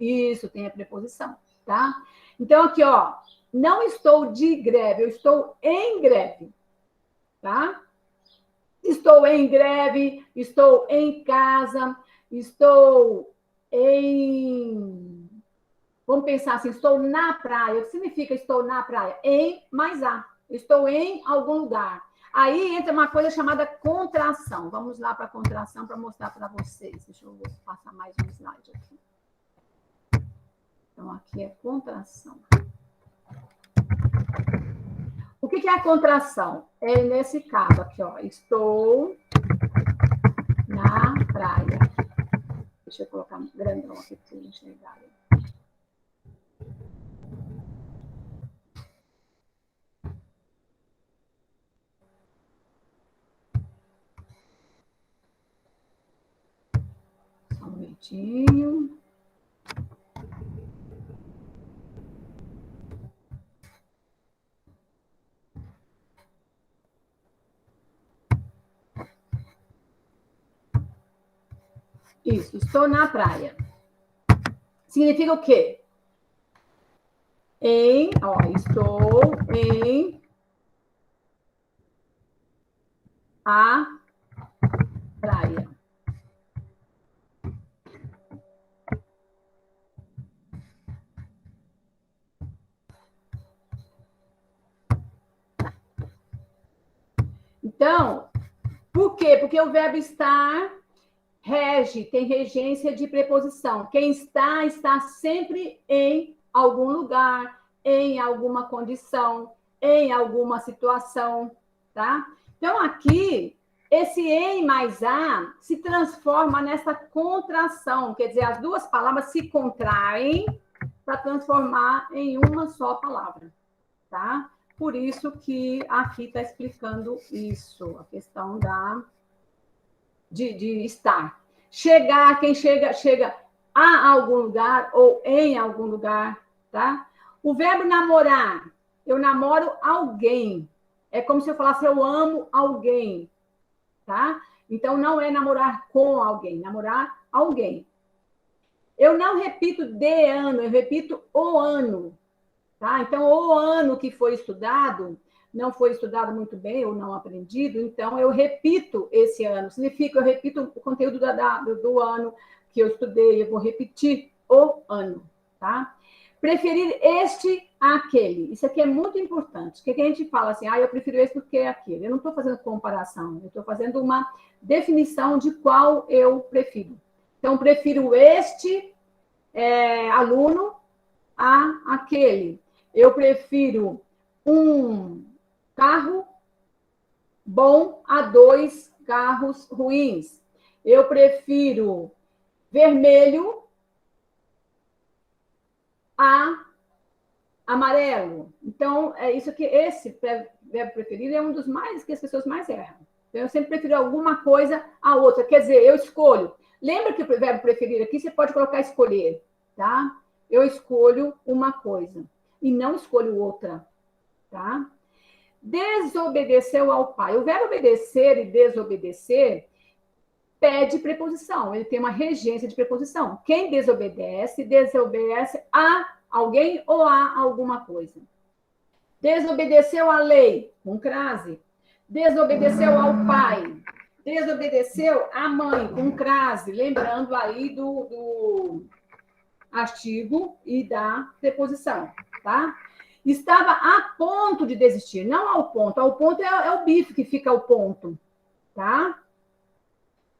Isso, tem a preposição, tá? Então, aqui, ó, não estou de greve, eu estou em greve, tá? Estou em greve, estou em casa, estou em... Vamos pensar assim, estou na praia. O que significa estou na praia? Em mais a. Estou em algum lugar. Aí entra uma coisa chamada contração. Vamos lá para a contração para mostrar para vocês. Deixa eu passar mais um slide aqui. Então, aqui é contração. O que é a contração? É nesse caso aqui, ó. Estou na praia. Deixa eu colocar um grandão aqui para vocês enxergarem. minutinho. Isso, estou na praia. Significa o quê? Estou em a praia. Então, por quê? Porque o verbo estar rege, tem regência de preposição. Quem está, está sempre em algum lugar, em alguma condição, em alguma situação, tá? Então, aqui, esse em mais a se transforma nessa contração, quer dizer, as duas palavras se contraem para transformar em uma só palavra, tá? Por isso que aqui está explicando isso, a questão de estar. Chegar, quem chega a algum lugar ou em algum lugar, tá? O verbo namorar, eu namoro alguém. É como se eu falasse eu amo alguém, tá? Então, não é namorar com alguém, namorar alguém. Eu não repito de ano, eu repito o ano, tá? Então, o ano que foi estudado, não foi estudado muito bem ou não aprendido, então eu repito esse ano. Significa, eu repito o conteúdo do ano que eu estudei, eu vou repetir o ano, tá? Preferir este àquele. Isso aqui é muito importante. O que a gente fala assim, eu prefiro este do que aquele. Eu não estou fazendo comparação, eu estou fazendo uma definição de qual eu prefiro. Então, prefiro este aluno a aquele. Eu prefiro um carro bom a 2 carros ruins. Eu prefiro vermelho a amarelo. Então, é isso que esse verbo preferido é um dos mais que as pessoas mais erram. Então, eu sempre prefiro alguma coisa a outra. Quer dizer, eu escolho. Lembra que o verbo preferir aqui você pode colocar escolher, tá? Eu escolho uma coisa e não escolho outra, tá? Desobedeceu ao pai. O verbo obedecer e desobedecer pede preposição. Ele tem uma regência de preposição. Quem desobedece a alguém ou a alguma coisa. Desobedeceu à lei, com crase. Desobedeceu ao pai. Desobedeceu à mãe, com crase. Lembrando aí do artigo e da preposição, tá? Estava a ponto de desistir, não ao ponto. Ao ponto é o bife que fica ao ponto, tá?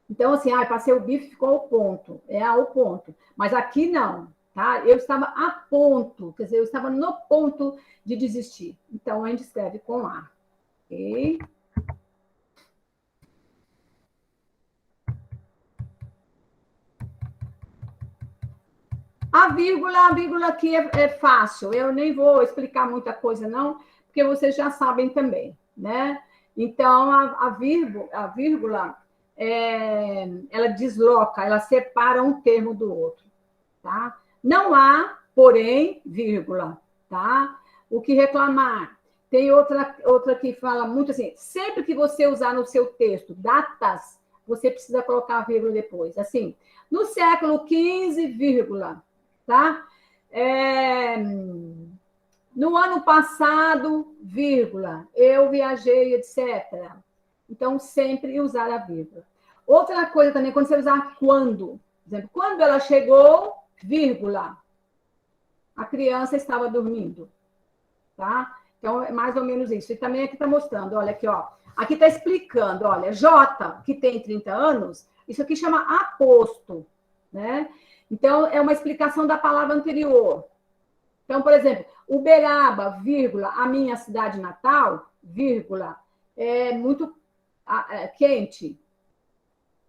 Então, assim, passei o bife, ficou ao ponto. É ao ponto. Mas aqui não, tá? Eu estava a ponto, quer dizer, eu estava no ponto de desistir. Então, a gente escreve com A, ok? A vírgula aqui é fácil. Eu nem vou explicar muita coisa, não, porque vocês já sabem também, né? Então, a vírgula ela desloca, ela separa um termo do outro, tá? Não há, porém, vírgula, tá? O que reclamar? Tem outra que fala muito assim, sempre que você usar no seu texto datas, você precisa colocar a vírgula depois. Assim, no século XV, vírgula, tá? No ano passado, vírgula, eu viajei, etc. Então, sempre usar a vírgula. Outra coisa também, quando você usar quando. Por exemplo, quando ela chegou, vírgula, a criança estava dormindo. Tá? Então, é mais ou menos isso. E também aqui está mostrando, olha aqui, ó. Aqui está explicando, olha, J, que tem 30 anos, isso aqui chama aposto, né? Então, é uma explicação da palavra anterior. Então, por exemplo, Uberaba, vírgula, a minha cidade natal, vírgula, é muito quente,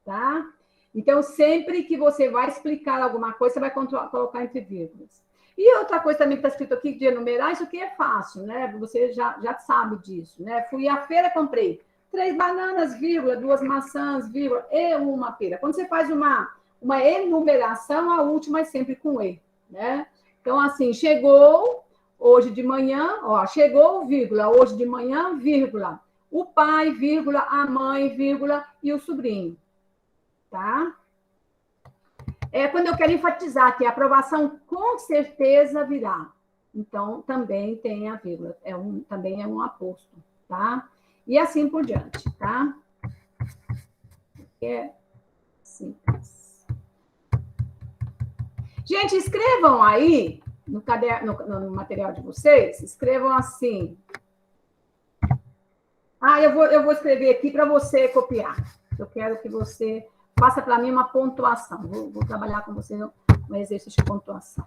tá? Então, sempre que você vai explicar alguma coisa, você vai colocar entre vírgulas. E outra coisa também que está escrito aqui, de enumerar, isso aqui é fácil, né? Você já sabe disso, né? Fui à feira, comprei 3 bananas, vírgula, 2 maçãs, vírgula, e uma pera. Quando você faz uma uma enumeração, a última é sempre com E, né? Então, assim, chegou hoje de manhã, ó, chegou, vírgula, hoje de manhã, vírgula, o pai, vírgula, a mãe, vírgula, e o sobrinho, tá? É quando eu quero enfatizar que a aprovação com certeza virá. Então, também tem a vírgula, também é um aposto, tá? E assim por diante, tá? É simples. Gente, escrevam aí, no material de vocês, escrevam assim. Eu vou escrever aqui para você copiar. Eu quero que você faça para mim uma pontuação. Vou trabalhar com você no exercício de pontuação.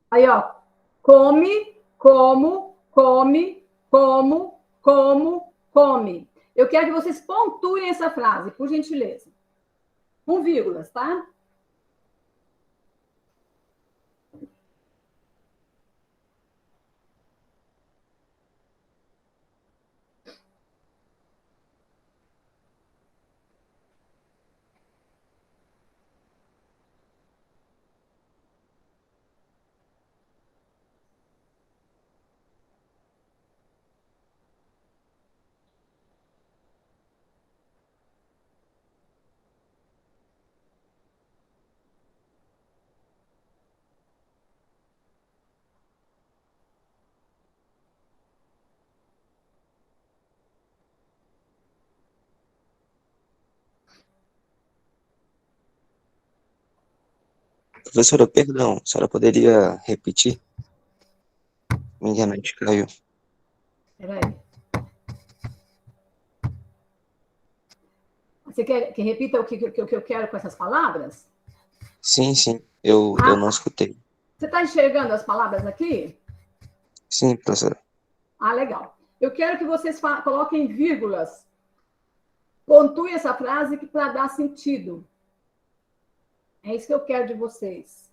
Aí, ó, come, como, come, come. Eu quero que vocês pontuem essa frase, por gentileza. Com vírgulas, tá? Professora, perdão, a senhora poderia repetir? Minha internet caiu. Peraí. Você quer que repita o que eu quero com essas palavras? Sim, eu não escutei. Você está enxergando as palavras aqui? Sim, professora. Legal. Eu quero que vocês coloquem vírgulas. Pontue essa frase para dar sentido. É isso que eu quero de vocês.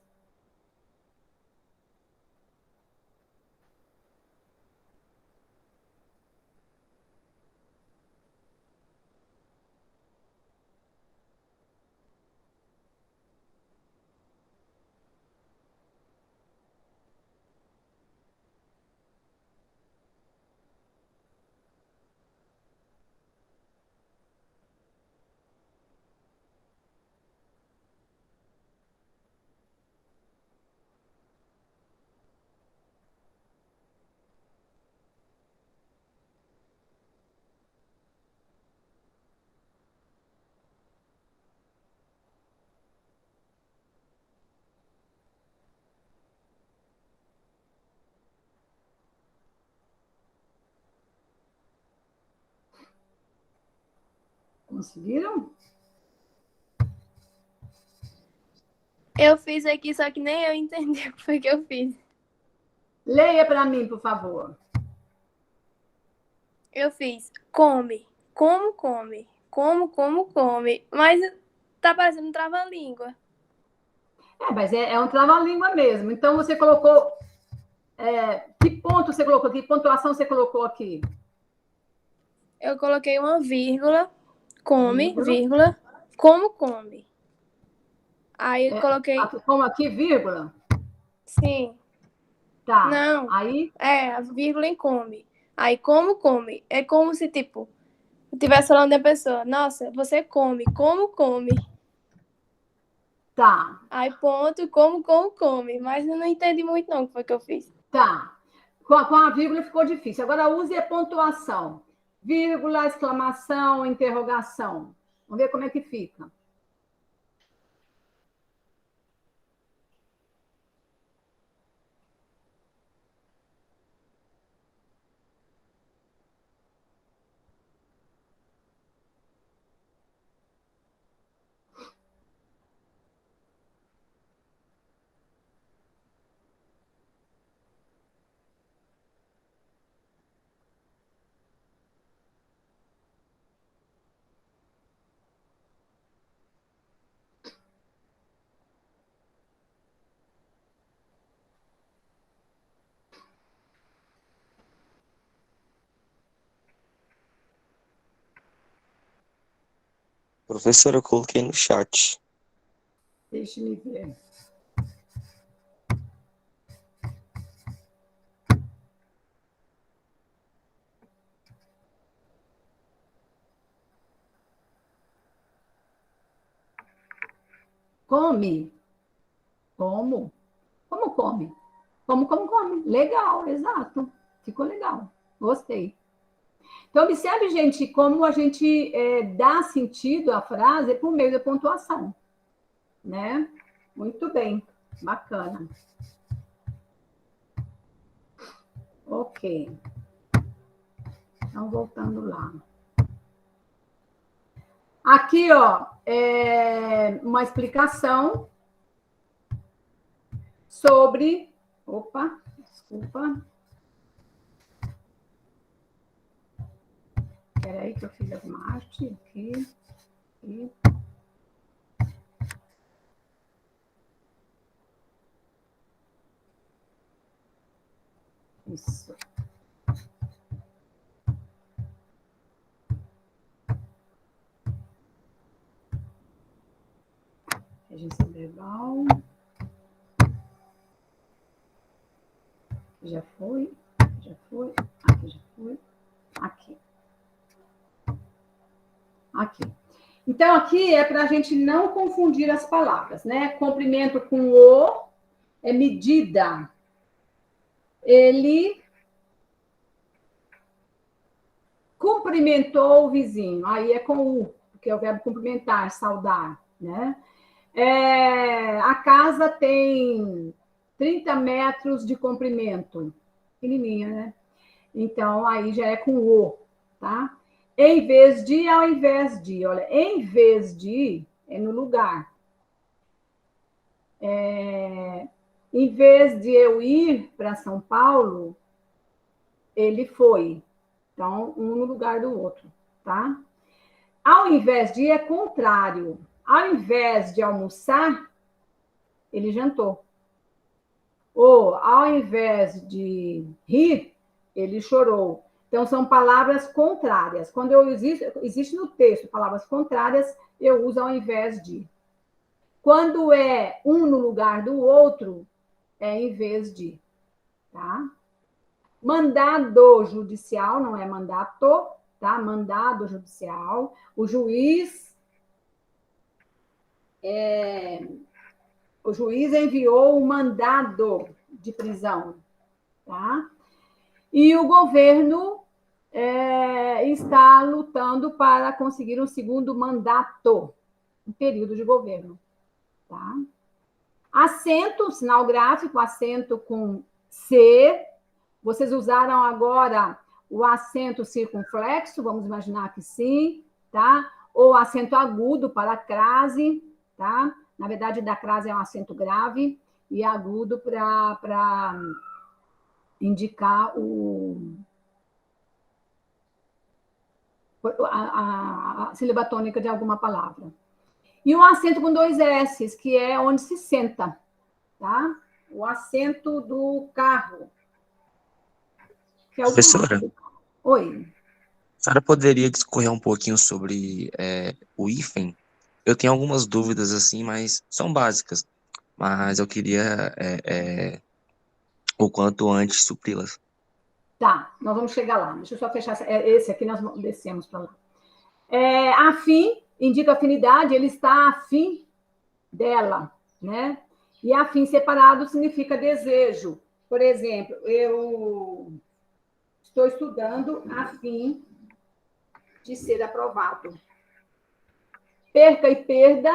Conseguiram? Eu fiz aqui, só que nem eu entendi o que foi que eu fiz. Leia para mim, por favor. Eu fiz come, como come, come, mas tá parecendo um trava-língua. Mas é um trava-língua mesmo. Então, você colocou... que ponto você colocou aqui? Que pontuação você colocou aqui? Eu coloquei uma vírgula, come, vírgula, como come. Aí eu coloquei... Como aqui, vírgula? Sim. Tá. Não. Aí? A vírgula em come. Aí, como come? É como se, tipo, eu estivesse falando da pessoa. Nossa, você come. Como come? Tá. Aí, ponto, como come. Mas eu não entendi muito, não, o que foi que eu fiz. Tá. Com a vírgula ficou difícil. Agora, use a pontuação. Vírgula, exclamação, interrogação. Vamos ver como é que fica. Professora, eu coloquei no chat. Deixe-me ver. Come. Como? Como come? Como come. Legal, exato. Ficou legal. Gostei. Então, observe, gente, como a gente dá sentido à frase por meio da pontuação. Né? Muito bem. Bacana. Ok. Então, voltando lá. Aqui, ó, uma explicação sobre... Opa, desculpa. Espera aí que eu fiz alguma arte aqui. Isso. Regência verbal. Já foi. Aqui já foi. Aqui. Então, aqui é para a gente não confundir as palavras, né? Comprimento com o é medida. Ele cumprimentou o vizinho. Aí é com o, porque é o verbo cumprimentar, saudar, né? A casa tem 30 metros de comprimento. Pequenininha, né? Então, aí já é com o, tá? Em vez de, ao invés de. Olha, em vez de, é no lugar. Em vez de eu ir para São Paulo, ele foi. Então, um no lugar do outro, tá? Ao invés de, é contrário. Ao invés de almoçar, ele jantou. Ou, ao invés de rir, ele chorou. Então, são palavras contrárias. Quando existe no texto palavras contrárias, eu uso ao invés de. Quando é um no lugar do outro, é em vez de. Tá? Mandado judicial, não é mandato, tá? Mandado judicial. O juiz enviou um mandado de prisão, tá? E o governo está lutando para conseguir um segundo mandato, um período de governo, tá? Acento, sinal gráfico, acento com C. Vocês usaram agora o acento circunflexo, vamos imaginar que sim, tá? Ou acento agudo para crase, tá? Na verdade, da crase é um acento grave e agudo para indicar a sílaba tônica de alguma palavra. E o acento com 2 S's, que é onde se senta, tá? O assento do carro. Que é o Professora, Oi. a senhora poderia discorrer um pouquinho sobre o hífen? Eu tenho algumas dúvidas assim, mas são básicas. Mas eu queria o quanto antes supri-las. Tá, nós vamos chegar lá. Deixa eu só fechar. Esse aqui nós descemos para lá. Afim indica afinidade, ele está afim dela, né? E afim separado significa desejo. Por exemplo, eu estou estudando a fim de ser aprovado. Perca e perda.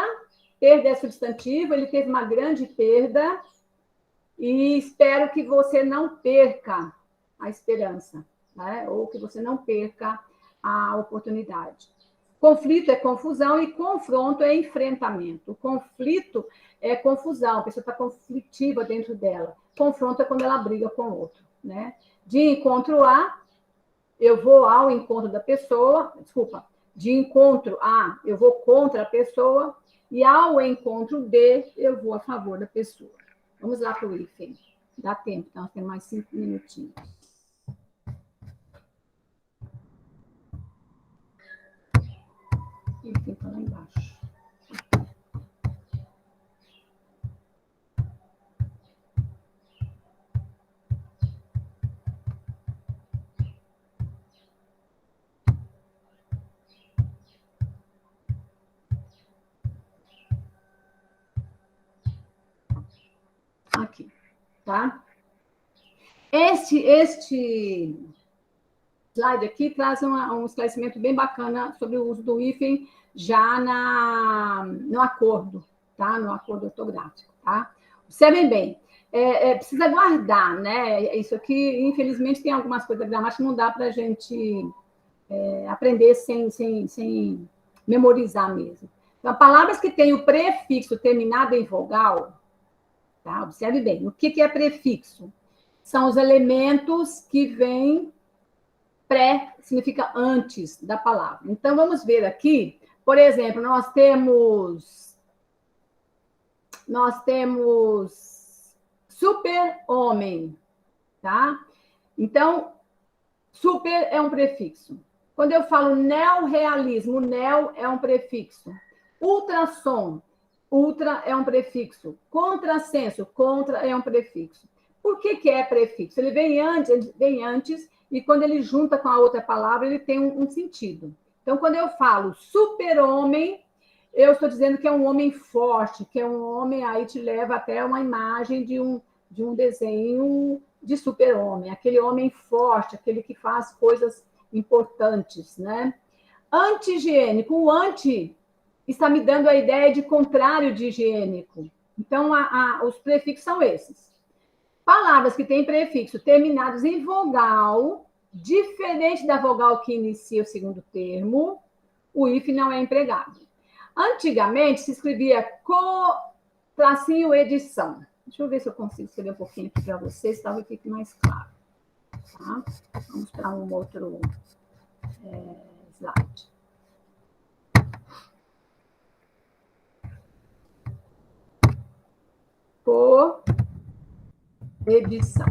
Perda é substantivo, ele teve uma grande perda e espero que você não perca a esperança, né? Ou que você não perca a oportunidade. Conflito é confusão e confronto é enfrentamento. O conflito é confusão, a pessoa está conflitiva dentro dela. Confronto é quando ela briga com o outro, né? De encontro a, eu vou ao encontro da pessoa, desculpa, de encontro a, eu vou contra a pessoa, e ao encontro de, eu vou a favor da pessoa. Vamos lá para o hífen. Dá tempo, então, tem mais 5 minutinhos. Hífen está lá embaixo. tá? Este slide aqui traz um esclarecimento bem bacana sobre o uso do hífen já no acordo, tá? No acordo ortográfico, tá? Observem bem, precisa guardar, né? Isso aqui, infelizmente, tem algumas coisas da gramática que não dá para a gente aprender sem memorizar mesmo. Então, palavras que têm o prefixo terminado em vogal, tá? Observe bem, o que é prefixo? São os elementos que vêm significa antes da palavra. Então, vamos ver aqui, por exemplo, nós temos super-homem, tá? Então, super é um prefixo. Quando eu falo neorrealismo, neo é um prefixo. Ultrassom, ultra é um prefixo. Contrassenso, contra é um prefixo. Por que é prefixo? Ele vem antes, e quando ele junta com a outra palavra, ele tem um sentido. Então, quando eu falo super-homem, eu estou dizendo que é um homem forte, que é um homem, aí te leva até uma imagem de um desenho de super-homem, aquele homem forte, aquele que faz coisas importantes, né? Anti-higiênico, o anti está me dando a ideia de contrário de higiênico. Então, os prefixos são esses. Palavras que têm prefixo terminados em vogal, diferente da vogal que inicia o segundo termo, o hífen não é empregado. Antigamente, se escrevia tracinho edição. Deixa eu ver se eu consigo escrever um pouquinho aqui para vocês, talvez fique mais claro. Tá? Vamos para um outro slide. Edição.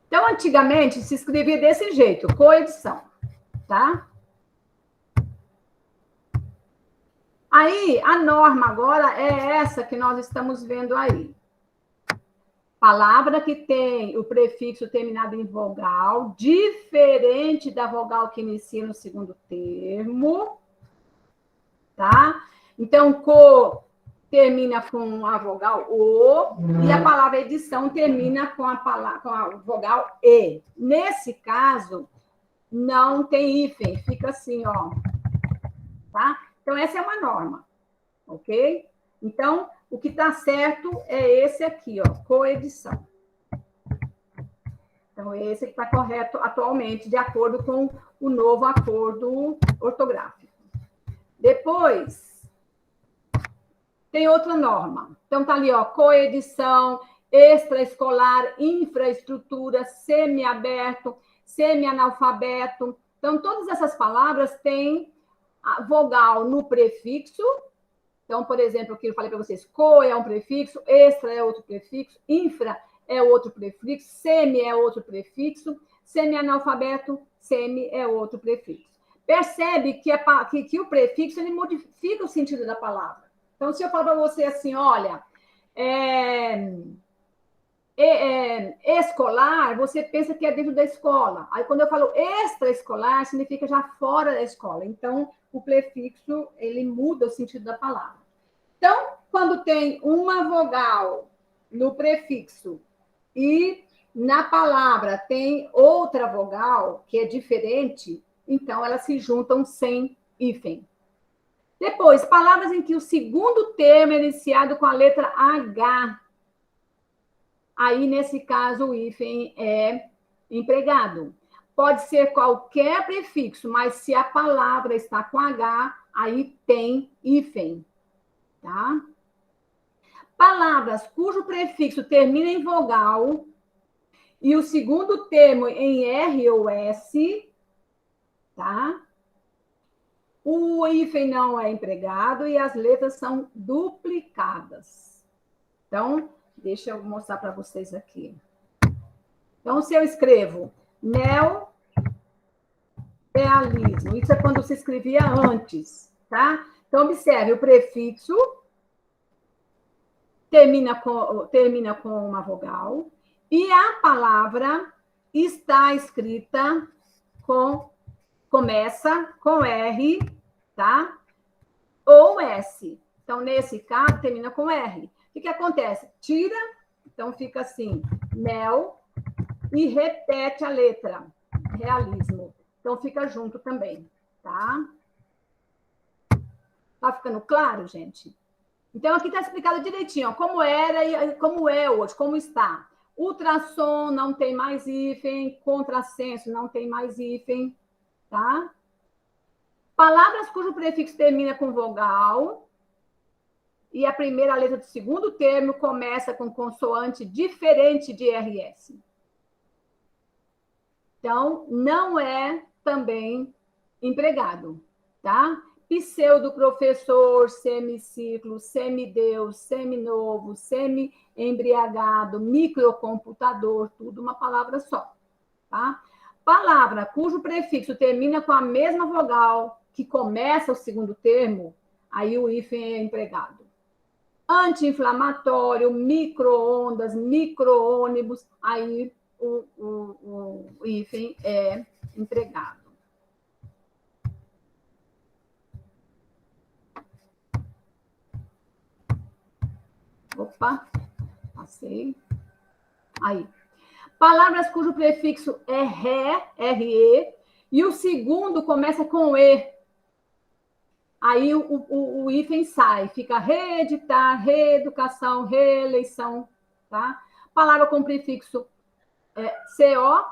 Então, antigamente, se escrevia desse jeito, coedição, tá? Aí, a norma agora é essa que nós estamos vendo aí. Palavra que tem o prefixo terminado em vogal, diferente da vogal que inicia no segundo termo, tá? Então, termina com a vogal O, e a palavra edição termina com a vogal E. Nesse caso, não tem hífen, fica assim, ó. Tá? Então, essa é uma norma, ok? Então, o que está certo é esse aqui, ó, coedição. Então, esse que está correto atualmente, de acordo com o novo acordo ortográfico. Depois, tem outra norma. Então, está ali, ó, coedição, extraescolar, infraestrutura, semiaberto, semi-analfabeto. Então, todas essas palavras têm a vogal no prefixo. Então, por exemplo, aqui eu falei para vocês, co é um prefixo, extra é outro prefixo, infra é outro prefixo, semi é outro prefixo, semi-analfabeto, semi é outro prefixo. Percebe que o prefixo ele modifica o sentido da palavra. Então, se eu falar para você assim, olha, escolar, você pensa que é dentro da escola. Aí, quando eu falo extraescolar, significa já fora da escola. Então, o prefixo, ele muda o sentido da palavra. Então, quando tem uma vogal no prefixo e na palavra tem outra vogal que é diferente, então elas se juntam sem hífen. Depois, palavras em que o segundo termo é iniciado com a letra H. Aí, nesse caso, o hífen é empregado. Pode ser qualquer prefixo, mas se a palavra está com H, aí tem hífen, tá? Palavras cujo prefixo termina em vogal e o segundo termo em R ou S, tá? O hífen não é empregado e as letras são duplicadas. Então, deixa eu mostrar para vocês aqui. Então, se eu escrevo neorrealismo, isso é quando se escrevia antes, tá? Então, observe, o prefixo termina com uma vogal e a palavra está escrita começa com R, tá? Ou S. Então, nesse caso, termina com R. O que acontece? Tira, então fica assim, mel, e repete a letra, realismo. Então, fica junto também, tá? Tá ficando claro, gente? Então, aqui está explicado direitinho, ó, como era e como é hoje, como está. Ultrassom não tem mais hífen, contrassenso não tem mais hífen, tá? Palavras cujo prefixo termina com vogal e a primeira letra do segundo termo começa com consoante diferente de RS. Então, não é também empregado, tá? Pseudo-professor, semiciclo, semideus, seminovo, semi-embriagado, microcomputador, tudo uma palavra só, tá? Palavra cujo prefixo termina com a mesma vogal que começa o segundo termo, aí o hífen é empregado. Anti-inflamatório, micro-ondas, micro-ônibus, aí o hífen é empregado. Opa, passei. Aí. Palavras cujo prefixo é ré, RE, e o segundo começa com E. Aí o hífen sai, fica reeditar, reeducação, reeleição, tá? Palavra com prefixo CO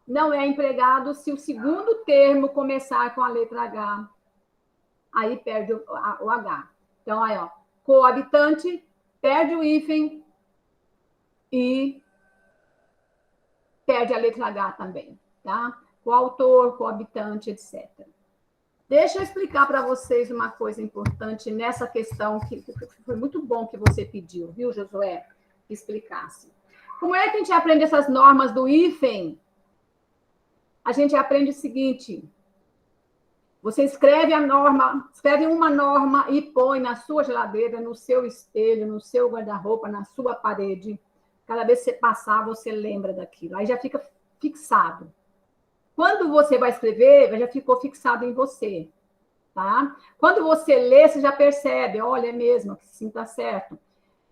não é empregado se o segundo termo começar com a letra H. Aí perde o H. Então, aí, ó, coabitante, perde o hífen e perde a letra H também, tá? Coautor, coabitante, etc. Deixa eu explicar para vocês uma coisa importante nessa questão que foi muito bom que você pediu, viu, Josué, que explicasse. Como é que a gente aprende essas normas do hífen? A gente aprende o seguinte: você escreve a norma, escreve uma norma e põe na sua geladeira, no seu espelho, no seu guarda-roupa, na sua parede. Cada vez que você passar, você lembra daquilo. Aí já fica fixado. Quando você vai escrever, já ficou fixado em você, tá? Quando você lê, você já percebe, olha, é mesmo, que sim, tá certo.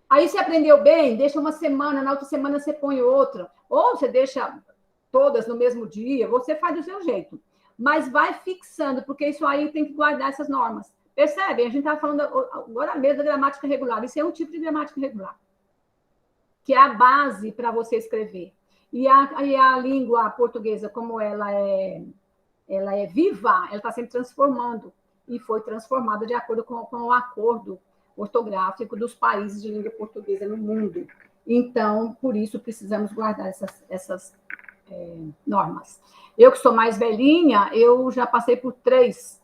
Aí você aprendeu bem, deixa uma semana, na outra semana você põe outra. Ou você deixa todas no mesmo dia, você faz do seu jeito. Mas vai fixando, porque isso aí tem que guardar essas normas. Percebem? A gente está falando agora mesmo da gramática regular. Isso é um tipo de gramática regular, que é a base para você escrever. E a língua portuguesa, como ela é viva, ela está sempre transformando, e foi transformada de acordo com o acordo ortográfico dos países de língua portuguesa no mundo. Então, por isso, precisamos guardar essas normas. Eu, que sou mais velhinha, eu já passei por 3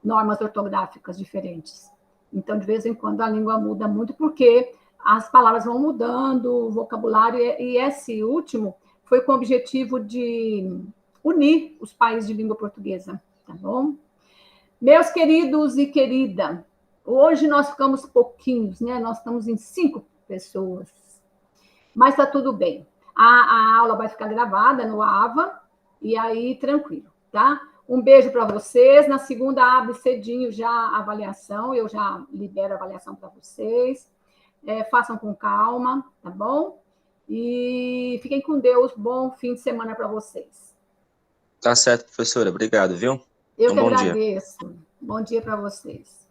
normas ortográficas diferentes. Então, de vez em quando, a língua muda muito, porque as palavras vão mudando, o vocabulário, e esse último foi com o objetivo de unir os países de língua portuguesa, tá bom? Meus queridos e querida, hoje nós ficamos pouquinhos, né? Nós estamos em 5 pessoas, mas está tudo bem. A aula vai ficar gravada no AVA, e aí tranquilo, tá? Um beijo para vocês. Na segunda abre cedinho já a avaliação, eu já libero a avaliação para vocês. Façam com calma, tá bom? E fiquem com Deus. Bom fim de semana para vocês. Tá certo, professora. Obrigado, viu? Eu que agradeço. Bom dia para vocês.